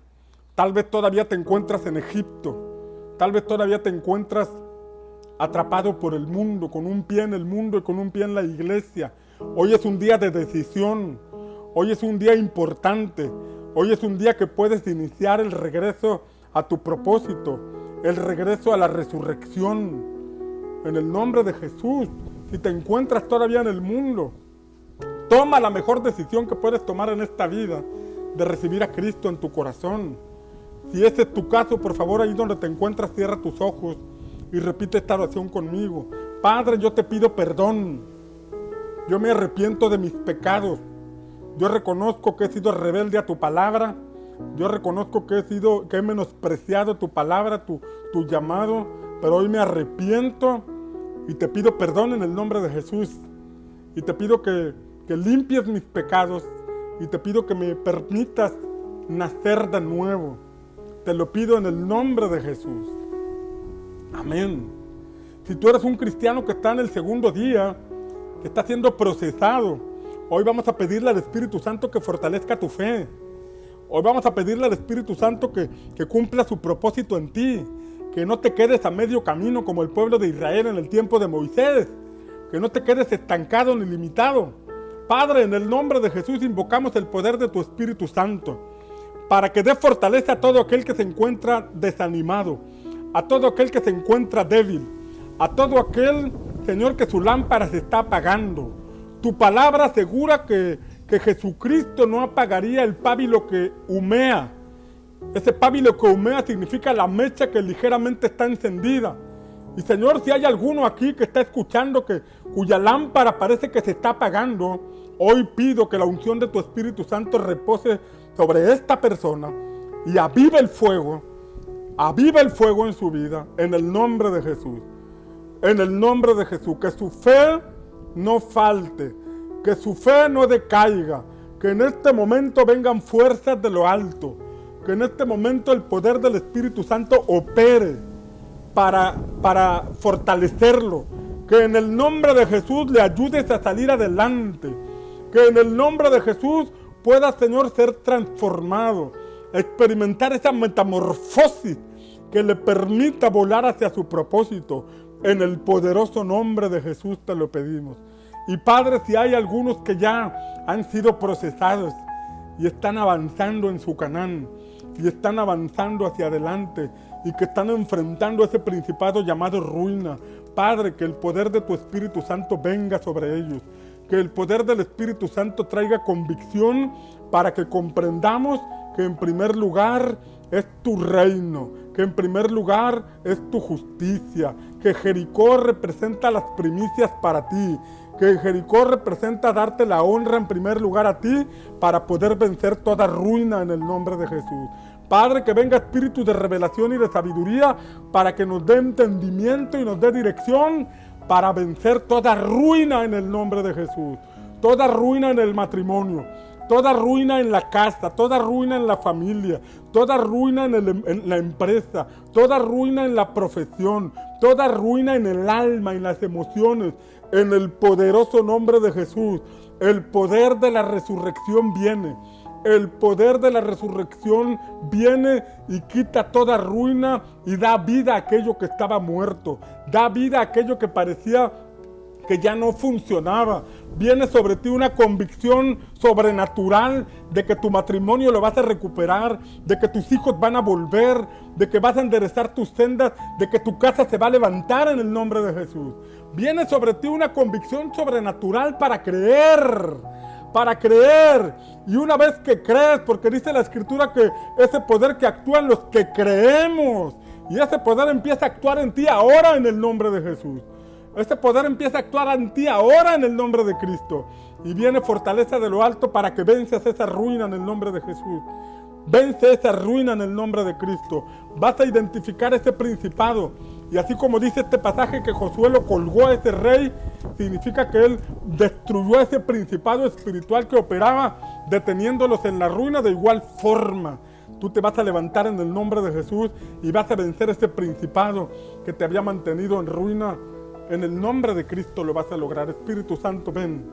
Tal vez todavía te encuentras en Egipto. Tal vez todavía te encuentras atrapado por el mundo, con un pie en el mundo y con un pie en la iglesia. Hoy es un día de decisión. Hoy es un día importante. Hoy es un día que puedes iniciar el regreso a tu propósito, el regreso a la resurrección. En el nombre de Jesús. Si te encuentras todavía en el mundo, toma la mejor decisión que puedes tomar en esta vida, de recibir a Cristo en tu corazón. Si ese es tu caso, por favor, ahí donde te encuentras, cierra tus ojos y repite esta oración conmigo. Padre, yo te pido perdón. Yo me arrepiento de mis pecados. Yo reconozco que he sido rebelde a tu palabra. Yo reconozco que he menospreciado tu palabra, tu llamado, pero hoy me arrepiento. Y te pido perdón en el nombre de Jesús. Y te pido que limpies mis pecados. Y te pido que me permitas nacer de nuevo. Te lo pido en el nombre de Jesús. Amén. Si tú eres un cristiano que está en el segundo día, que está siendo procesado, hoy vamos a pedirle al Espíritu Santo que fortalezca tu fe. Hoy vamos a pedirle al Espíritu Santo que cumpla su propósito en ti. Que no te quedes a medio camino como el pueblo de Israel en el tiempo de Moisés. Que no te quedes estancado ni limitado. Padre, en el nombre de Jesús invocamos el poder de tu Espíritu Santo para que dé fortaleza a todo aquel que se encuentra desanimado, a todo aquel que se encuentra débil, a todo aquel, Señor, que su lámpara se está apagando. Tu palabra asegura que Jesucristo no apagaría el pábilo que humea. Ese pábilo que humea significa la mecha que ligeramente está encendida. Y Señor, si hay alguno aquí que está escuchando cuya lámpara parece que se está apagando, hoy pido que la unción de tu Espíritu Santo repose sobre esta persona y avive el fuego en su vida, en el nombre de Jesús. En el nombre de Jesús, que su fe no falte, que su fe no decaiga, que en este momento vengan fuerzas de lo alto, que en este momento el poder del Espíritu Santo opere para fortalecerlo, que en el nombre de Jesús le ayudes a salir adelante, que en el nombre de Jesús pueda, Señor, ser transformado, experimentar esa metamorfosis que le permita volar hacia su propósito. En el poderoso nombre de Jesús te lo pedimos. Y Padre, si hay algunos que ya han sido procesados y están avanzando en su Canaán, y están avanzando hacia adelante, y que están enfrentando ese principado llamado ruina, Padre, que el poder de tu Espíritu Santo venga sobre ellos, que el poder del Espíritu Santo traiga convicción para que comprendamos que en primer lugar es tu reino, que en primer lugar es tu justicia, que Jericó representa las primicias para ti, que Jericó representa darte la honra en primer lugar a ti para poder vencer toda ruina en el nombre de Jesús. Padre, que venga espíritu de revelación y de sabiduría para que nos dé entendimiento y nos dé dirección para vencer toda ruina en el nombre de Jesús. Toda ruina en el matrimonio, toda ruina en la casa, toda ruina en la familia, toda ruina en la empresa, toda ruina en la profesión, toda ruina en el alma, en las emociones, en el poderoso nombre de Jesús. El poder de la resurrección viene. El poder de la resurrección viene y quita toda ruina y da vida a aquello que estaba muerto. Da vida a aquello que parecía que ya no funcionaba. Viene sobre ti una convicción sobrenatural de que tu matrimonio lo vas a recuperar, de que tus hijos van a volver, de que vas a enderezar tus sendas, de que tu casa se va a levantar en el nombre de Jesús. Viene sobre ti una convicción sobrenatural para creer. Y una vez que crees, porque dice la Escritura que ese poder que actúa en los que creemos, y ese poder empieza a actuar en ti ahora en el nombre de Jesús. Ese poder empieza a actuar en ti ahora en el nombre de Cristo. Y viene fortaleza de lo alto para que vences esa ruina en el nombre de Jesús. Vence esa ruina en el nombre de Cristo. Vas a identificar ese principado. Y así como dice este pasaje que Josué lo colgó a ese rey, significa que él destruyó ese principado espiritual que operaba, deteniéndolos en la ruina. De igual forma, tú te vas a levantar en el nombre de Jesús y vas a vencer ese principado que te había mantenido en ruina. En el nombre de Cristo lo vas a lograr. Espíritu Santo, ven.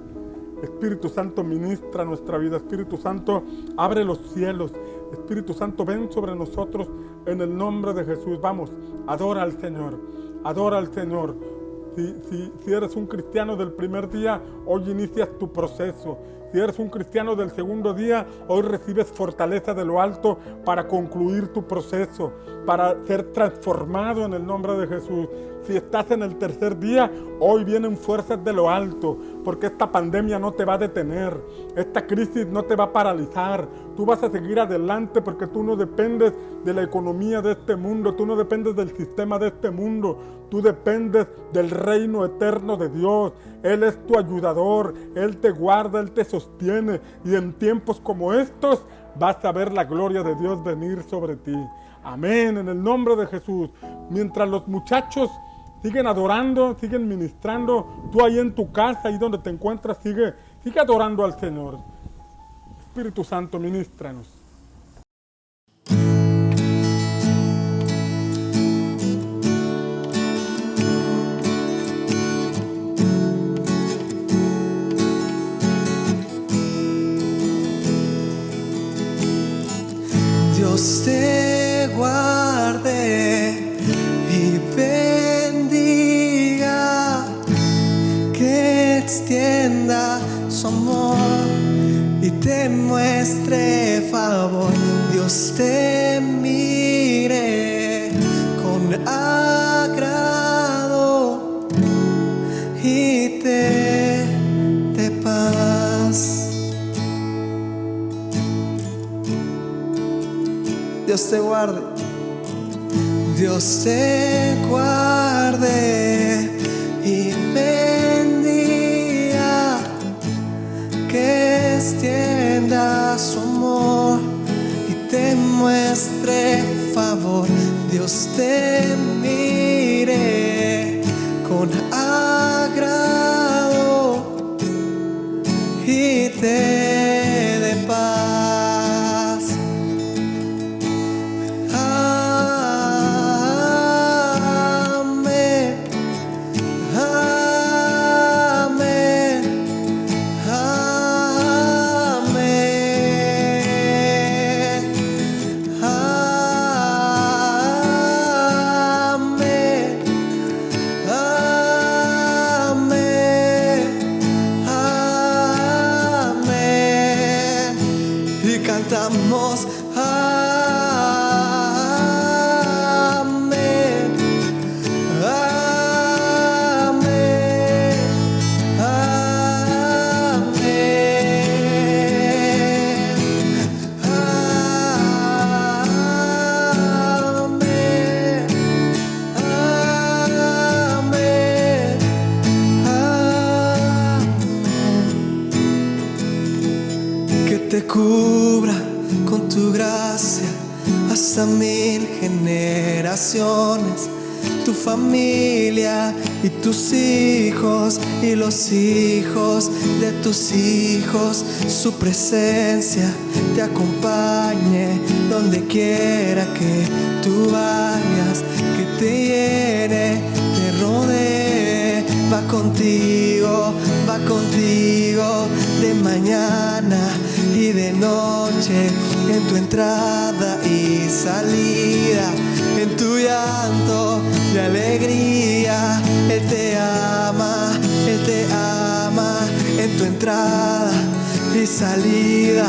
Espíritu Santo, ministra nuestra vida. Espíritu Santo, abre los cielos. Espíritu Santo, ven sobre nosotros en el nombre de Jesús. Vamos, adora al Señor. Adora al Señor. Si eres un cristiano del primer día, hoy inicias tu proceso. Si eres un cristiano del segundo día, hoy recibes fortaleza de lo alto para concluir tu proceso, para ser transformado en el nombre de Jesús. Si estás en el tercer día, hoy vienen fuerzas de lo alto, porque esta pandemia no te va a detener, esta crisis no te va a paralizar. Tú vas a seguir adelante porque tú no dependes de la economía de este mundo, tú no dependes del sistema de este mundo, tú dependes del reino eterno de Dios. Él es tu ayudador, Él te guarda, Él te sostiene, y en tiempos como estos vas a ver la gloria de Dios venir sobre ti. Amén, en el nombre de Jesús. Mientras los muchachos siguen adorando, siguen ministrando, tú ahí en tu casa, ahí donde te encuentras, sigue adorando al Señor. Espíritu Santo, ministranos. Dios te guarde y bendiga, que extienda su amor y te muestre favor. Dios te mire con agrado y te dé paz. Dios te guarde. Dios te guarde tarde y bendiga, que extienda su amor y te muestre favor. Dios te mire con agrado y te dé paz. Amén, amén, amén, amén, amén, amén. Y cantamos amén, amén, amén, amén, amén. Que te cubra con tu gracia hasta 1000 generaciones, tu familia y tus hijos y los hijos de tus hijos. Su presencia te acompañe donde quiera que tú vayas, que te llene, te rodee. Va contigo de mañana y de noche, en tu entrada y salida, en tu llanto y alegría. Él te ama, Él te ama, en tu entrada y salida,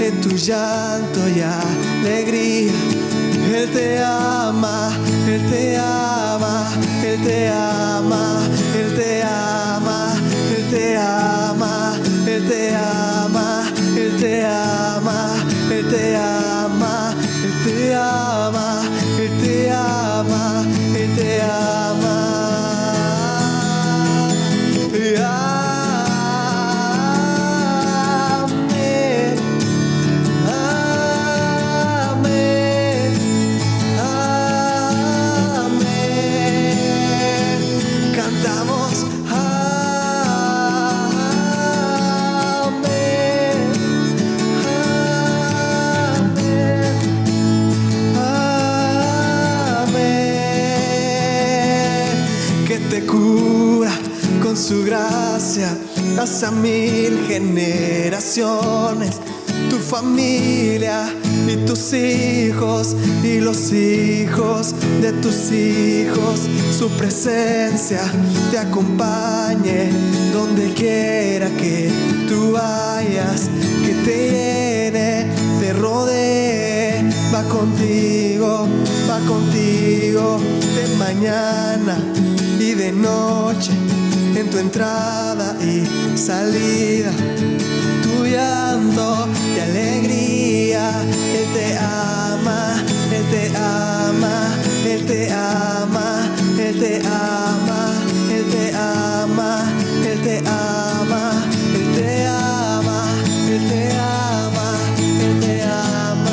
en tu llanto y alegría. Él te ama, Él te ama, Él te ama, Él te ama, Él te ama, Él te ama, Él te ama, Él te ama, Él te ama, Él te ama, Él te ama. Amén, amén, amén. Cantamos amén, amén, amén. Que te cura con su gracia hasta 1000 generaciones, tu familia y tus hijos y los hijos de tus hijos. Su presencia te acompañe donde quiera que tú vayas, que te llene, te rodee. Va contigo de mañana y de noche, en tu entrada y salida, tu llanto y alegría. Él te ama, Él te ama, Él te ama, Él te ama, Él te ama, Él te ama, Él te ama, Él te ama, Él te ama.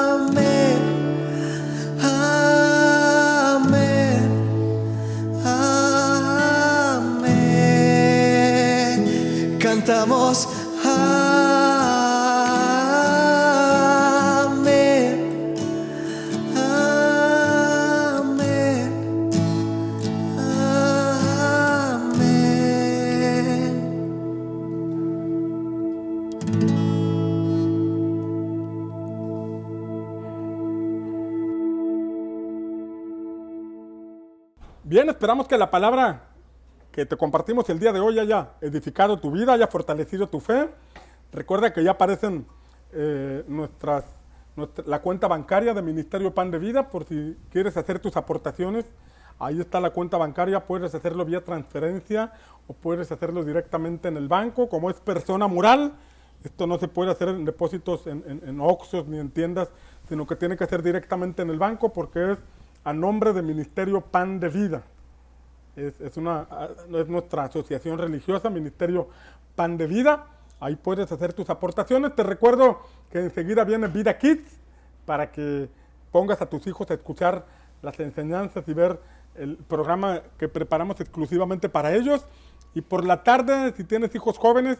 Amén, amén, amén. Cantamos amén, amén, amén. Bien, esperamos que la palabra que te compartimos el día de hoy haya edificado tu vida, haya fortalecido tu fe. Recuerda que ya aparecen la cuenta bancaria de Ministerio Pan de Vida, por si quieres hacer tus aportaciones. Ahí está la cuenta bancaria, puedes hacerlo vía transferencia o puedes hacerlo directamente en el banco. Como es persona moral, Esto no se puede hacer en depósitos en Oxxos ni en tiendas, sino que tiene que ser directamente en el banco porque es a nombre del Ministerio Pan de Vida. Es nuestra asociación religiosa, Ministerio Pan de Vida. Ahí puedes hacer tus aportaciones. Te recuerdo que enseguida viene Vida Kids para que pongas a tus hijos a escuchar las enseñanzas y ver el programa que preparamos exclusivamente para ellos. Y por la tarde, si tienes hijos jóvenes,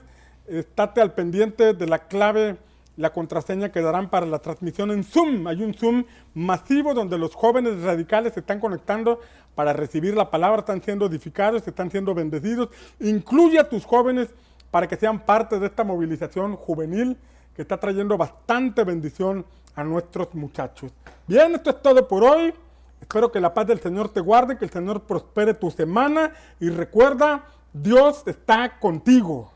estate al pendiente de la clave, la contraseña que darán para la transmisión en Zoom. Hay un Zoom masivo donde los jóvenes radicales se están conectando para recibir la palabra, están siendo edificados, están siendo bendecidos. Incluye a tus jóvenes para que sean parte de esta movilización juvenil que está trayendo bastante bendición a nuestros muchachos. Bien, esto es todo por hoy. Espero que la paz del Señor te guarde, que el Señor prospere tu semana y recuerda, Dios está contigo.